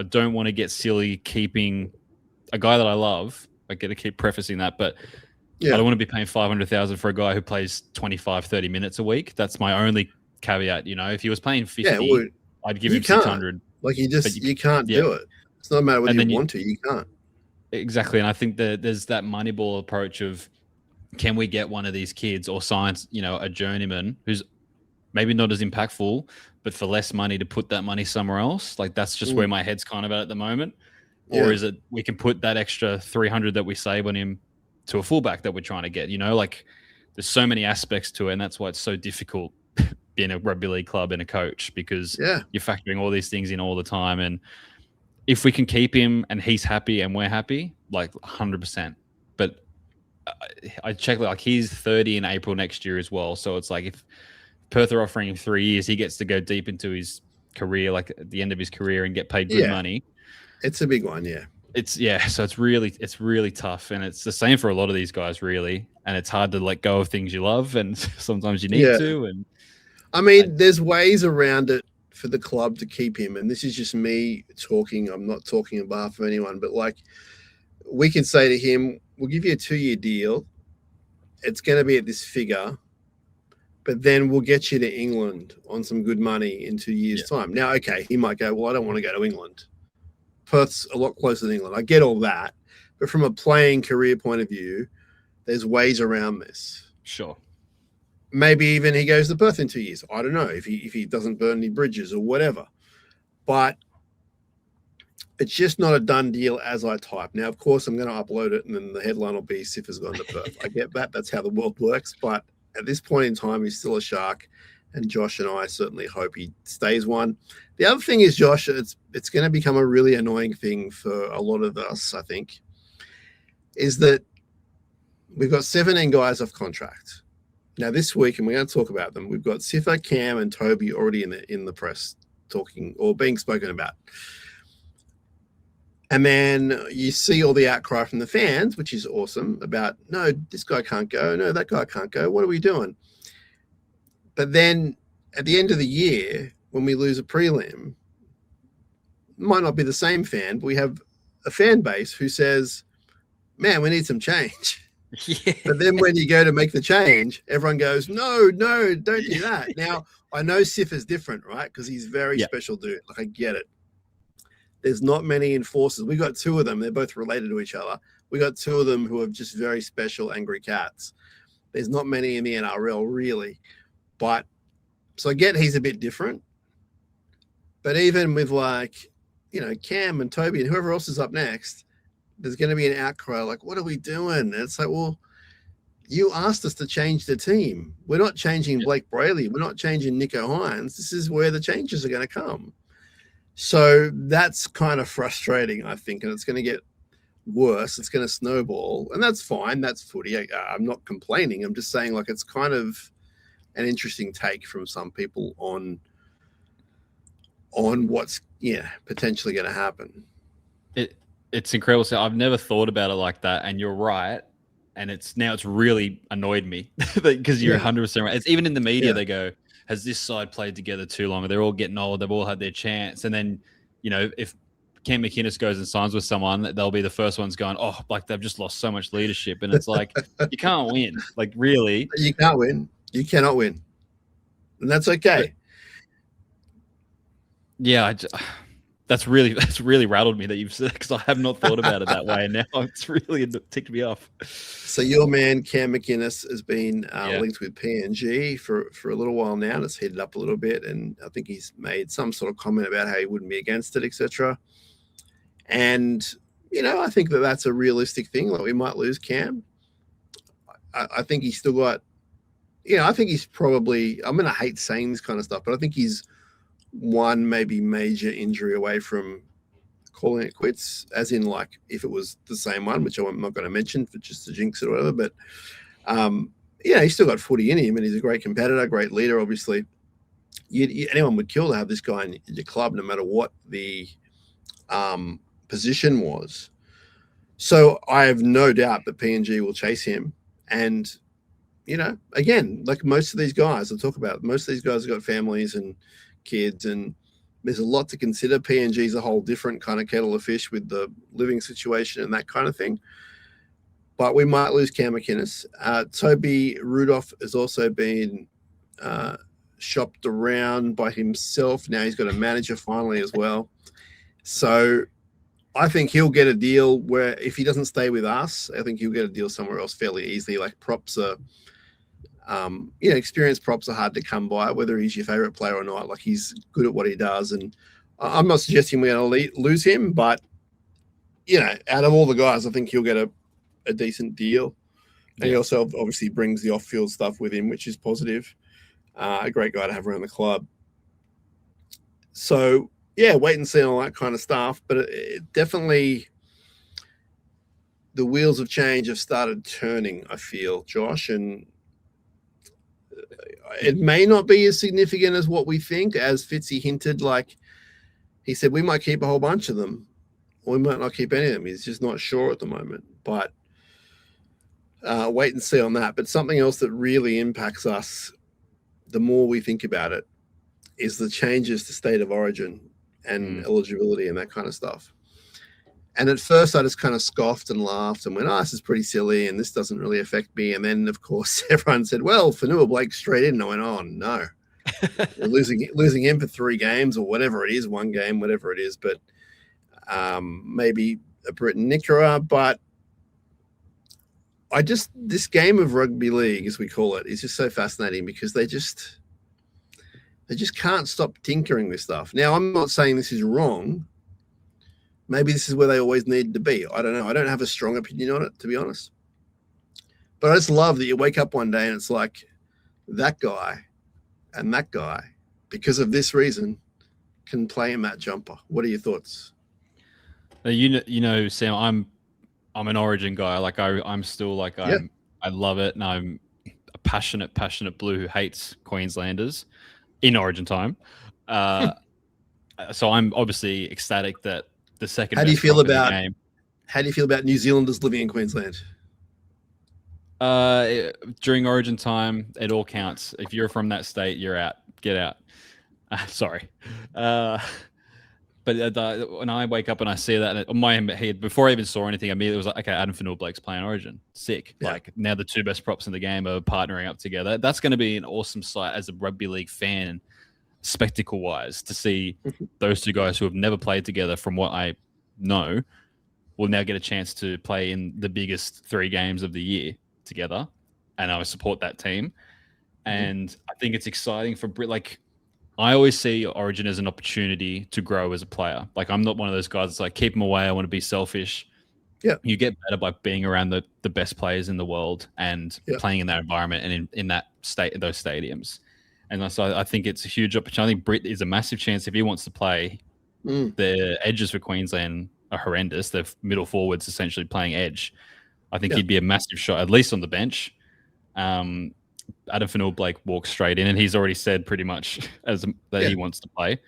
don't want to get silly keeping a guy that I love. I get to keep prefacing that, but I don't want to be paying $500,000 for a guy who plays 25, 30 minutes a week. That's my only caveat. If he was playing 50, I'd give him 600. Like, you can't do it. It's not a matter whether you want to, you can't. Exactly. And I think that there's that Moneyball approach of, can we get one of these kids or sign, a journeyman who's maybe not as impactful, but for less money to put that money somewhere else? Like, that's just where my head's kind of at the moment. Or is it we can put that extra 300 that we save on him to a fullback that we're trying to get? Like, there's so many aspects to it, and that's why it's so difficult being a rugby league club and a coach, because you're factoring all these things in all the time. And if we can keep him and he's happy and we're happy, like 100%. But I checked, like, he's 30 in April next year as well. So it's like, if Perth are offering him 3 years, he gets to go deep into his career, like at the end of his career, and get paid good money. It's a big one, so it's really tough, and it's the same for a lot of these guys, really. And it's hard to let go of things you love, and sometimes you need to. And I mean, there's ways around it for the club to keep him, and this is just me talking. I'm not talking on behalf of anyone, but like, we can say to him, we'll give you a 2-year deal. It's going to be at this figure, but then we'll get you to England on some good money in 2 years' time. Now, okay, he might go, well, I don't want to go to England. Perth's a lot closer than England. I get all that. But from a playing career point of view, there's ways around this. Sure. Maybe even he goes to Perth in 2 years. I don't know if he doesn't burn any bridges or whatever. But it's just not a done deal as I type. Now, of course, I'm going to upload it, and then the headline will be Sifa's gone to Perth. I get that. That's how the world works. But at this point in time, he's still a Shark, and Josh and I certainly hope he stays one. The other thing is, Josh, it's going to become a really annoying thing for a lot of us, I think, is that we've got 17 guys off contract. Now, this week, and we're going to talk about them, we've got Sifa, Cam, and Toby already in the press talking or being spoken about. And then you see all the outcry from the fans, which is awesome, about, no, this guy can't go. No, that guy can't go. What are we doing? But then at the end of the year, when we lose a prelim, it might not be the same fan, but we have a fan base who says, man, we need some change. But then when you go to make the change, everyone goes, no, don't do that. Now, I know Sif is different, right? Because he's very special dude. Like, I get it. There's not many enforcers. We got 2 of them. They're both related to each other. We got 2 of them who are just very special angry cats. There's not many in the NRL, really. But so I get he's a bit different. But even with, like, Cam and Toby and whoever else is up next, there's going to be an outcry like, what are we doing? And it's like, well, you asked us to change the team. We're not changing Blake Brayley. We're not changing Nico Hines. This is where the changes are going to come. So that's kind of frustrating, I think, and it's going to get worse. It's going to snowball, and that's fine. That's footy. I'm not complaining. I'm just saying, like, it's kind of an interesting take from some people on what's potentially going to happen. It's incredible. So I've never thought about it like that, and you're right. And it's really annoyed me because you're 100% right. It's even in the media, they go, has this side played together too long? They're all getting old. They've all had their chance. And then, if Cam McInnes goes and signs with someone, they'll be the first ones going, oh, like they've just lost so much leadership. And it's like, you can't win. Like, really? You can't win. You cannot win. And that's okay. Yeah, that's really rattled me that you've said, because I have not thought about it that way. And now it's really ticked me off. So your man, Cam McInnes, has been linked with PNG for a little while now, and it's heated up a little bit. And I think he's made some sort of comment about how he wouldn't be against it, etc. And, I think that's a realistic thing. Like, we might lose Cam. I think he's still got, I think he's probably, I'm going to hate saying this kind of stuff, but I think he's one maybe major injury away from calling it quits, as in, like, if it was the same one, which I'm not going to mention for just to jinx it or whatever. But, he's still got footy in him, and he's a great competitor, great leader, obviously. Anyone would kill to have this guy in your club, no matter what the position was. So I have no doubt that PNG will chase him. And, again, like most of these guys I talk about, most of these guys have got families and kids, and there's a lot to consider. PNG is a whole different kind of kettle of fish with the living situation and that kind of thing. But we might lose Cam McInnes. Toby Rudolph has also been shopped around by himself. Now he's got a manager finally as well. So I think he'll get a deal where, if he doesn't stay with us, I think he'll get a deal somewhere else fairly easily. Like, props are, experienced props are hard to come by, whether he's your favorite player or not. Like, he's good at what he does. And I'm not suggesting we're going to lose him, but, out of all the guys, I think he'll get a decent deal. And he also obviously brings the off-field stuff with him, which is positive. A great guy to have around the club. So, wait and see on all that kind of stuff. But it definitely, the wheels of change have started turning, I feel, Josh. And it may not be as significant as what we think, as Fitzy hinted. Like, he said, we might keep a whole bunch of them, or we might not keep any of them. He's just not sure at the moment. But wait and see on that. But something else that really impacts us, the more we think about it, is the changes to state of origin and eligibility and that kind of stuff. And at first I just kind of scoffed and laughed and went, this is pretty silly and this doesn't really affect me. And then, of course, everyone said, well, Fonua Blake straight in. And I went, oh, no. We're losing him for 3 games or whatever it is, 1 game, whatever it is. But maybe a Britain Nickera. But this game of rugby league, as we call it, is just so fascinating because they just can't stop tinkering with stuff. Now, I'm not saying this is wrong. Maybe this is where they always need to be. I don't know. I don't have a strong opinion on it, to be honest. But I just love that you wake up one day and it's like, that guy and that guy, because of this reason, can play in that jumper. What are your thoughts? Sam, I'm an Origin guy. Like, I'm still like, I love it. And I'm a passionate blue who hates Queenslanders in Origin time. So I'm obviously ecstatic that the second. How do you feel about New Zealanders living in Queensland? During Origin time, it all counts. If you're from that state, you're out. Get out. Sorry. But when I wake up and I see that on my head, before I even saw anything, I immediately was like, okay, Adam Fonua-Blake's playing Origin. Sick. Yeah. Like, now the 2 best props in the game are partnering up together. That's going to be an awesome sight as a rugby league fan, spectacle-wise, to see those 2 guys who have never played together, from what I know, will now get a chance to play in the biggest 3 games of the year together. And I support that team. And I think it's exciting for Brit. Like, I always see Origin as an opportunity to grow as a player. Like, I'm not one of those guys that's like, keep them away, I want to be selfish. Yeah, you get better by being around the best players in the world and playing in that environment and in that state, those stadiums. And so I think it's a huge opportunity. I think Britt is a massive chance if he wants to play. The edges for Queensland are horrendous. They're middle forwards essentially playing edge. I think he'd be a massive shot, at least on the bench. Adam Fonua-Blake walks straight in, and he's already said pretty much that he wants to play.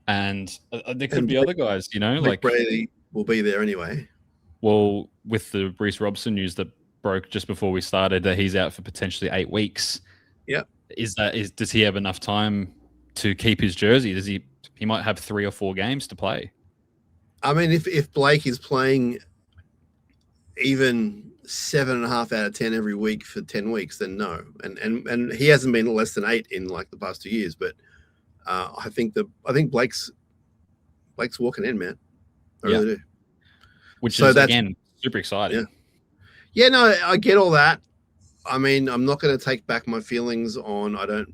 And there could be other guys, like Brady will be there anyway. Well, with the Reece Robson news that broke just before we started, that he's out for potentially 8 weeks. Yeah. does he have enough time to keep his jersey? He might have 3 or 4 games to play. I mean, if Blake is playing even 7.5 out of 10 every week for 10 weeks, then no. And he hasn't been less than 8 in like the past 2 years. But I think Blake's walking in, man. I really do. Which is again super exciting. Yeah, no, I get all that. I mean, I'm not going to take back my feelings on I don't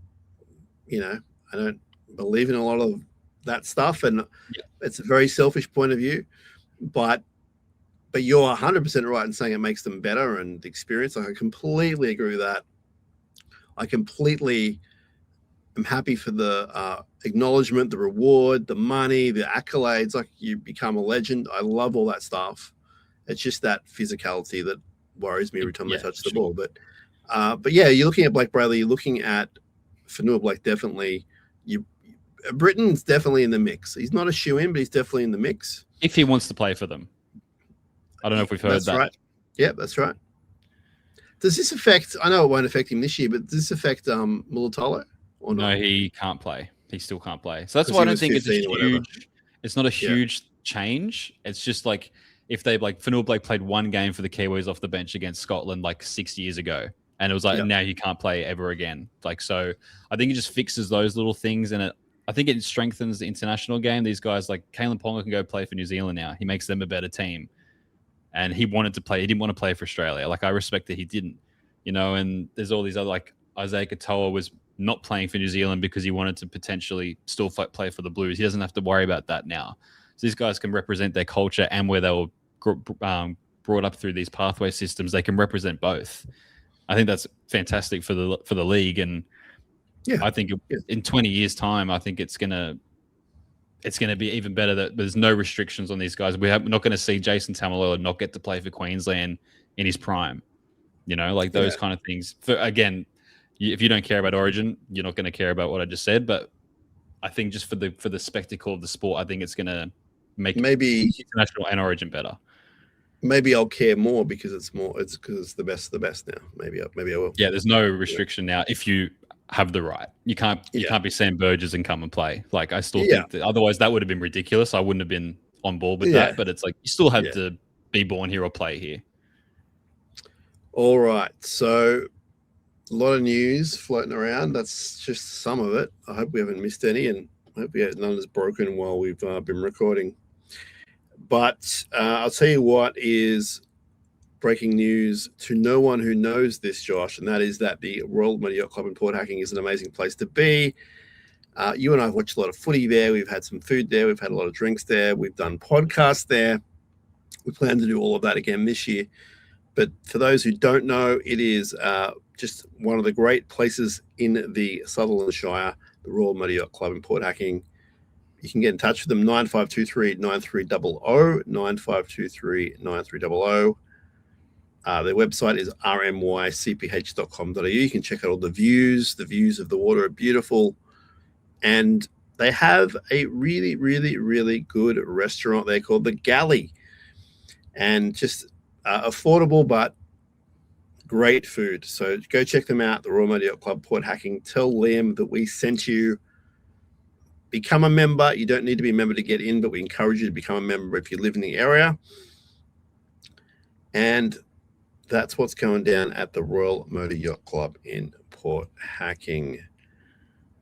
believe in a lot of that stuff, and it's a very selfish point of view. But you're 100% right in saying it makes them better and the experience. I completely agree with that. I completely am happy for the acknowledgement, the reward, the money, the accolades. Like, you become a legend. I love all that stuff. It's just that physicality that worries me every time they touch the ball. But yeah, you're looking at Blake Bradley. You're looking at Fanua Blake. Definitely, Britain's definitely in the mix. He's not a shoe-in, but he's definitely in the mix if he wants to play for them. I don't know if we've heard that. That's right. Yeah, that's right. Does this affect? I know it won't affect him this year, but does this affect Mulatalo or not? No, he can't play. He still can't play. So that's why I don't think it's a huge. It's not a huge change. It's just like if they Fanua Blake played 1 game for the Kiwis off the bench against Scotland like 6 years ago, and it was like now he can't play ever again. Like, so I think it just fixes those little things, and I think it strengthens the international game. These guys like Kalen Ponga can go play for New Zealand now. He makes them a better team. And he wanted to play. He didn't want to play for Australia. Like, I respect that he didn't, and there's all these other, like Isaiah Katoa was not playing for New Zealand because he wanted to potentially still play for the Blues. He doesn't have to worry about that now. So these guys can represent their culture and where they were brought up through these pathway systems. They can represent both. I think that's fantastic for the league. And I think in 20 years' time, I think it's gonna be even better that there's no restrictions on these guys. We're not going to see Jason Taumalolo not get to play for Queensland in his prime. Like those kind of things. Again, if you don't care about Origin, you're not going to care about what I just said. But I think just for the spectacle of the sport, I think it's going to make international and Origin better. Maybe I'll care more because it's because it's the best of the best now. Maybe I will. Yeah, there's no restriction now. If you have the right, you can't be Sam Burgess and come and play. Like, I still think that otherwise that would have been ridiculous. I wouldn't have been on board with that. But it's like you still have to be born here or play here. All right, so a lot of news floating around. That's just some of it. I hope we haven't missed any, and I hope none is broken while we've been recording. But I'll tell you what is breaking news to no one who knows this, Josh, and that is that the Royal Motor Yacht Club in Port Hacking is an amazing place to be. You and I have watched a lot of footy there. We've had some food there. We've had a lot of drinks there. We've done podcasts there. We plan to do all of that again this year. But for those who don't know, it is just one of the great places in the Sutherland Shire, the Royal Motor Yacht Club in Port Hacking. You can get in touch with them, 9523-9300, 9523-9300. Their website is rmycph.com.au. You can check out all the views. The views of the water are beautiful. And they have a really, really, really good restaurant there called The Galley. And just affordable, but great food. So go check them out, the Royal Motor Yacht Club, Port Hacking. Tell Liam that we sent you. Become a member. You don't need to be a member to get in, but we encourage you to become a member if you live in the area. And that's what's going down at the Royal Motor Yacht Club in Port Hacking.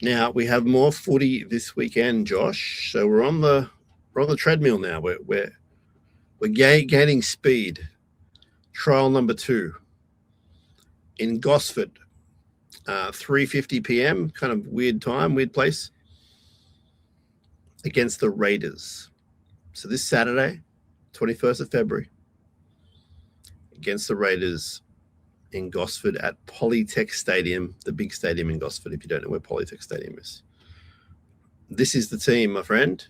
Now we have more footy this weekend, Josh. So we're on the treadmill now. We're gaining speed. Trial number 2 in Gosford, 3:50 p.m. Kind of weird time, weird place. Against the Raiders. So this Saturday, 21st of February, against the Raiders in Gosford at Polytech Stadium, the big stadium in Gosford, if you don't know where Polytech Stadium is. This is the team, my friend.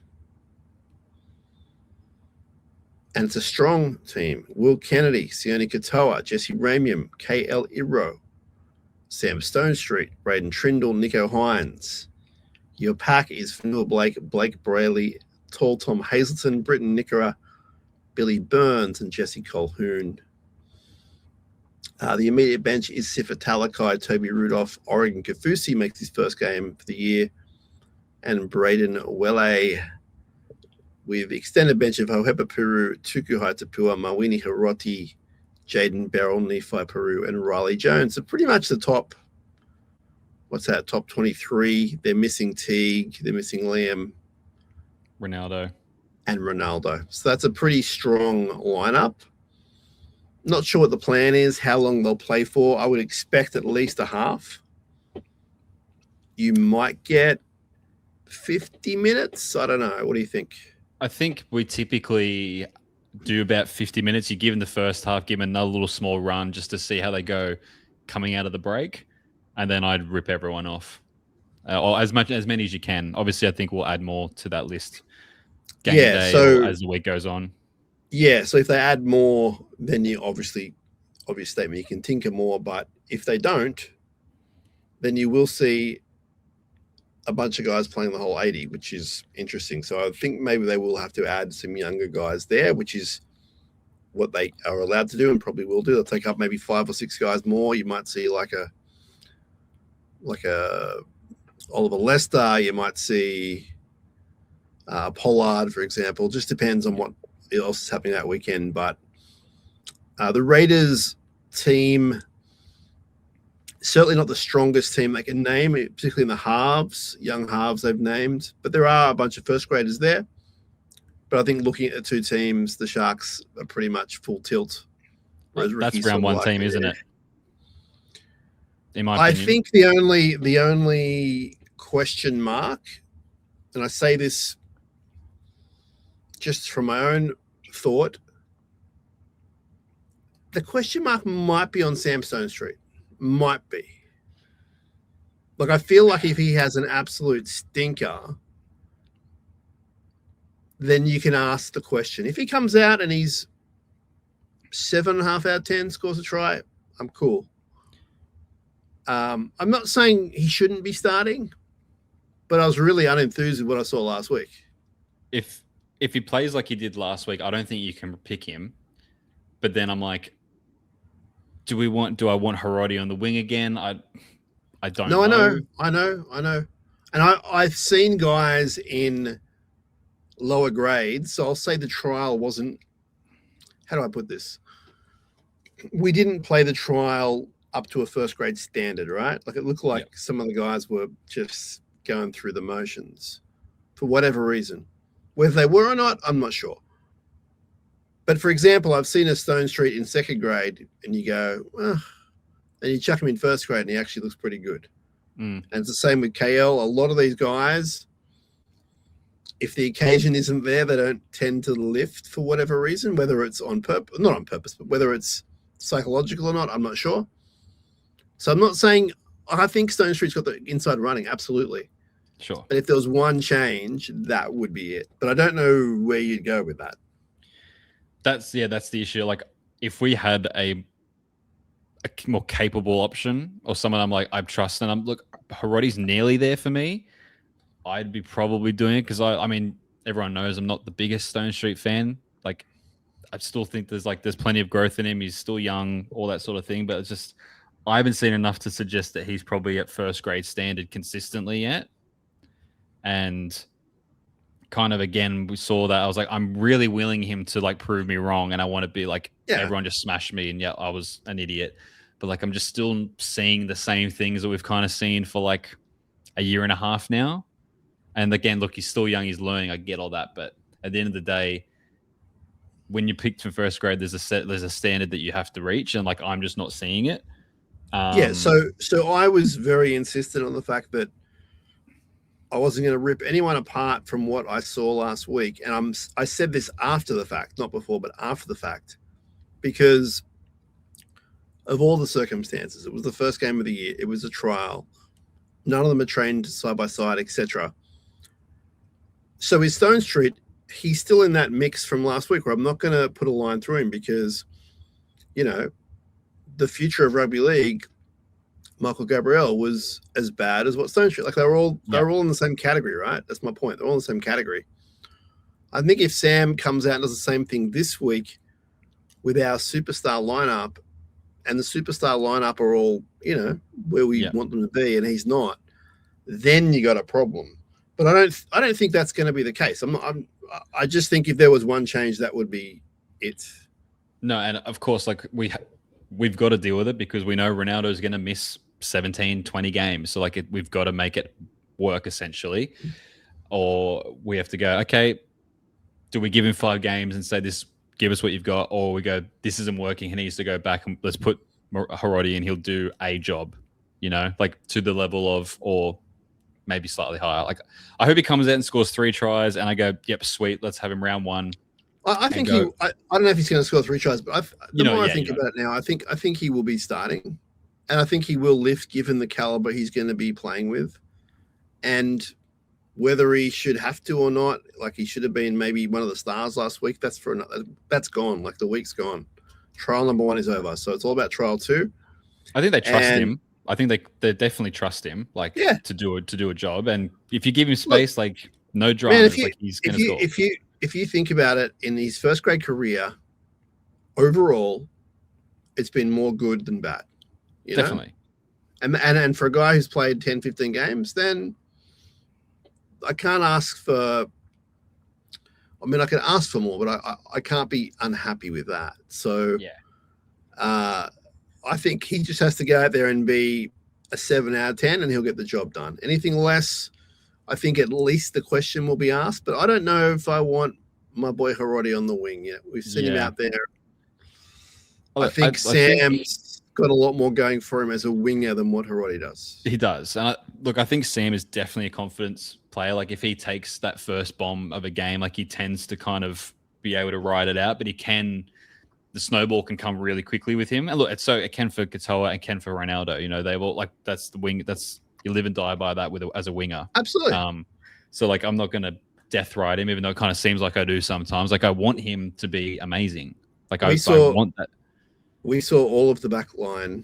And it's a strong team. Will Kennedy, Sione Katoa, Jesse Ramium, KL Iro, Sam Stone Street, Braden Trindle, Nico Hines. Your pack is Fanua Blake, Blake Brayley, Tall Tom Hazelton, Britton Nickera, Billy Burns, and Jesse Colhoun. The immediate bench is Sifa Talakai, Toby Rudolph, Oregon Kafusi makes his first game for the year, and Braden Welle, with the extended bench of Hohepa Peru, Tuku Haitapua, Mawini Hiroti, Jaden Beryl, Nephi Peru, and Riley Jones. So pretty much the top, top 23. They're missing Teague, they're missing Liam. Ronaldo. And Ronaldo. So that's a pretty strong lineup. Not sure what the plan is, how long they'll play for. I would expect at least a half. You might get 50 minutes. I don't know. What do you think? I think we typically do about 50 minutes. You give them the first half, give them another little small run just to see how they go coming out of the break. And then I'd rip everyone off. Or as many as you can. Obviously, I think we'll add more to that list game day as the week goes on. Yeah, so if they add more, then you obvious statement, you can tinker more. But if they don't, then you will see a bunch of guys playing the whole 80, which is interesting. So I think maybe they will have to add some younger guys there, which is what they are allowed to do and probably will do. They'll take up maybe 5 or 6 guys more. You might see like a Oliver Lester. You might see Pollard, for example. Just depends on what else is happening that weekend. But the Raiders team, certainly not the strongest team they can name, particularly in the halves, young halves they've named. But there are a bunch of first graders there. But I think looking at the two teams, the Sharks are pretty much full tilt. That's round one team, isn't it? In my opinion. I think the only question mark, and I say this just from my own thought, the question mark might be on Sam Stonestreet. Might be. Like, I feel like if he has an absolute stinker, then you can ask the question. If he comes out and he's 7.5 out of 10, scores a try, I'm cool. I'm not saying he shouldn't be starting, but I was really unenthused with what I saw last week. If he plays like he did last week, I don't think you can pick him. But then I'm like, do I want Hiroti on the wing again? I don't know. I know. And I've seen guys in lower grades. So I'll say the trial wasn't, how do I put this? We didn't play the trial up to a first grade standard, right? Like, it looked like some of the guys were just going through the motions for whatever reason. Whether they were or not, I'm not sure. But for example, I've seen a Stonestreet in second grade and you go, and you chuck him in first grade and he actually looks pretty good. And it's the same with KL. A lot of these guys, if the occasion isn't there, they don't tend to lift for whatever reason, whether it's on purpose, not on purpose, but whether it's psychological or not, I'm not sure. So I'm not saying, I think Stonestreet's got the inside running, absolutely. Sure. But if there was one change, that would be it. But I don't know where you'd go with that. That's the issue. Like, if we had a more capable option or someone I trust, and Hiroti's nearly there for me, I'd be probably doing it because I mean, everyone knows I'm not the biggest Stonestreet fan. Like, I still think there's plenty of growth in him. He's still young, all that sort of thing. But it's just, I haven't seen enough to suggest that he's probably at first grade standard consistently yet. And kind of, again, we saw that. I was like, I'm really willing him to prove me wrong. And I want to be everyone just smashed me. And I was an idiot. But I'm just still seeing the same things that we've kind of seen for a year and a half now. And again, look, he's still young. He's learning. I get all that. But at the end of the day, when you picked from first grade, there's a standard that you have to reach. And I'm just not seeing it. So I was very insistent on the fact that I wasn't going to rip anyone apart from what I saw last week. And I said this after the fact, not before, but after the fact, because of all the circumstances. It was the first game of the year. It was a trial. None of them are trained side by side, etc. So with Stonestreet, he's still in that mix from last week where I'm not going to put a line through him because, the future of rugby league, Michael Gabriel was as bad as what Stonestreet. They were all in the same category, right? That's my point. They're all in the same category. I think if Sam comes out and does the same thing this week with our superstar lineup, and the superstar lineup are all, where we want them to be, and he's not, then you got a problem. But I don't think that's going to be the case. I just think if there was one change, that would be it. No, and of course, like we've got to deal with it because we know Ronaldo is going to miss 17, 20 games. So like we've got to make it work essentially, or we have to go, okay, do we give him 5 games and say this? Give us what you've got, or we go, this isn't working. He needs to go back and let's put Hiroti and he'll do a job, like to the level of, or maybe slightly higher. Like I hope he comes out and scores 3 tries and I go, yep, sweet. Let's have him round 1. I think I don't know if he's going to score 3 tries, but the more I think about it now, I think he will be starting, and I think he will lift given the caliber he's going to be playing with, and whether he should have to or not, like he should have been maybe one of the stars last week. That's gone. Like the week's gone. Trial number 1 is over, so it's all about trial 2. I think they trust him. I think they definitely trust him, like to do a job. And if you give him space, like no dramas, like he's going to score. If you think about it, in his first grade career, overall, it's been more good than bad. Definitely. And for a guy who's played 10, 15 games, then I can't ask for. I mean, I can ask for more, but I can't be unhappy with that. So, I think he just has to go out there and be a 7 out of 10, and he'll get the job done. Anything less, I think at least the question will be asked. But I don't know if I want my boy Hiroti on the wing yet. We've seen him out there. I think Sam's got a lot more going for him as a winger than what Hiroti does. He does. And I think Sam is definitely a confidence player. Like if he takes that first bomb of a game, like he tends to kind of be able to ride it out, but the snowball can come really quickly with him. And look, it can for Katoa and can for Ronaldo. They've all, like, that's the wing. That's, you live and die by that as a winger. Absolutely. So like, I'm not going to death ride him, even though it kind of seems like I do sometimes. Like I want him to be amazing. Like I want that. We saw all of the back line,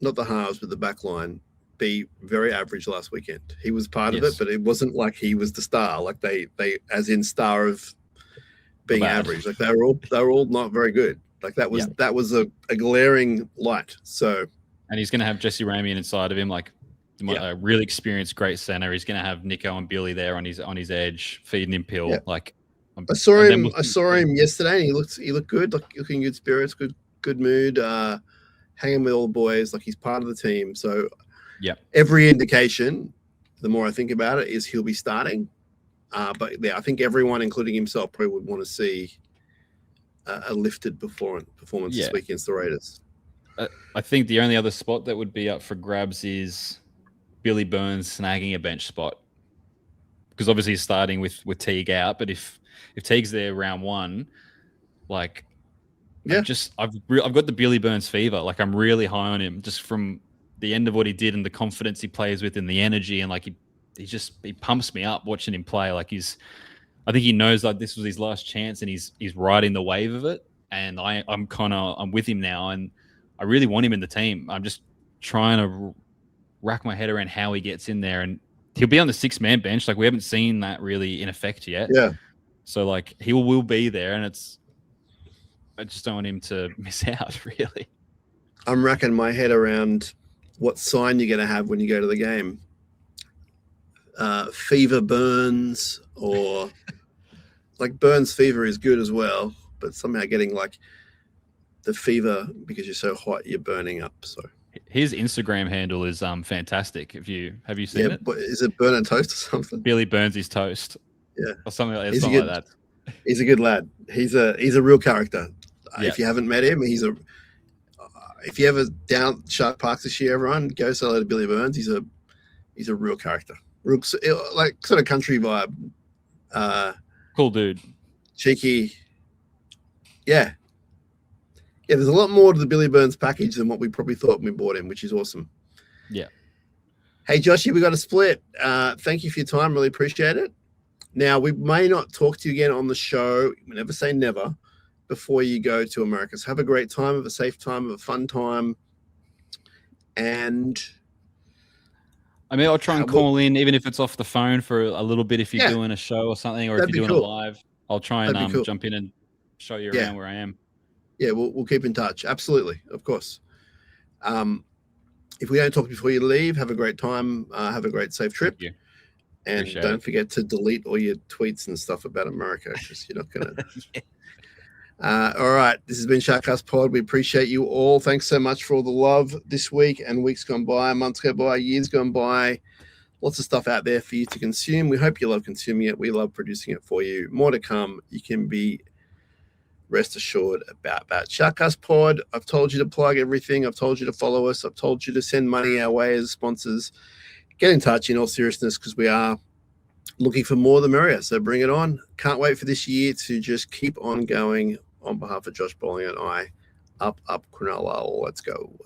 not the halves, but the back line be very average last weekend. He was part of it, but it wasn't like he was the star. Like they as in star of being average. Like they were all not very good. Like that was a glaring light. So, and he's going to have Jesse Ramian inside of him, like a really experienced great center. He's going to have Nico and Billy there on his edge, feeding him pill. Yeah. Like I saw him yesterday, and he looked good, like looking good spirits, good mood, hanging with all the boys. Like he's part of the team. So every indication, the more I think about it, is he'll be starting. But I think everyone, including himself, probably would want to see a lifted performance this week against the Raiders. I think the only other spot that would be up for grabs is Billy Burns snagging a bench spot, because obviously he's starting with Teague out. But if Teague's there round 1, like I've got the Billy Burns fever. Like I'm really high on him just from the end of what he did and the confidence he plays with and the energy, and like he pumps me up watching him play. Like I think he knows like this was his last chance, and he's riding the wave of it. And I'm with him now, and I really want him in the team. I'm just trying to rack my head around how he gets in there, and he'll be on the 6-man bench. Like we haven't seen that really in effect yet. Yeah. So like he will be there, and I just don't want him to miss out. Really. I'm racking my head around what sign you're going to have when you go to the game. Fever Burns, or like Burns fever is good as well, but somehow getting like the fever because you're so hot, you're burning up. So his Instagram handle is fantastic. Have you seen it? But is it Burn and Toast or something? Billy Burns is toast. Yeah, or something like that. He's a good lad. He's a real character. If you haven't met him, if you ever down Shark Parks this year, everyone go say hello to Billy Burns. He's a real character. Real, like sort of country vibe. Cool dude. Cheeky. Yeah. Yeah, there's a lot more to the Billy Burns package than what we probably thought when we bought him, which is awesome. Yeah. Hey, Joshy, we got a split. Thank you for your time. Really appreciate it. Now, we may not talk to you again on the show. We never say never before you go to America. So have a great time, have a safe time, have a fun time. And I mean, I'll try and call in, even if it's off the phone for a little bit if you're doing a show or something, or if you're doing it live. I'll try and jump in and show you around where I am. Yeah, we'll keep in touch. Absolutely. Of course. If we don't talk before you leave, have a great time. Have a great safe trip. Thank you. And Appreciate don't it. forget to delete all your tweets and stuff about America, because you're not going to. Yeah. All right. This has been SharkCast Pod. We appreciate you all. Thanks so much for all the love this week and weeks gone by, months go by, years gone by. Lots of stuff out there for you to consume. We hope you love consuming it. We love producing it for you. More to come. You can be rest assured about that. SharkCast Pod, I've told you to plug everything. I've told you to follow us. I've told you to send money our way as sponsors. Get in touch in all seriousness, because we are looking for more the merrier. So bring it on. Can't wait for this year to just keep on going. On behalf of Josh Bolling and I, up Cronulla. Let's go.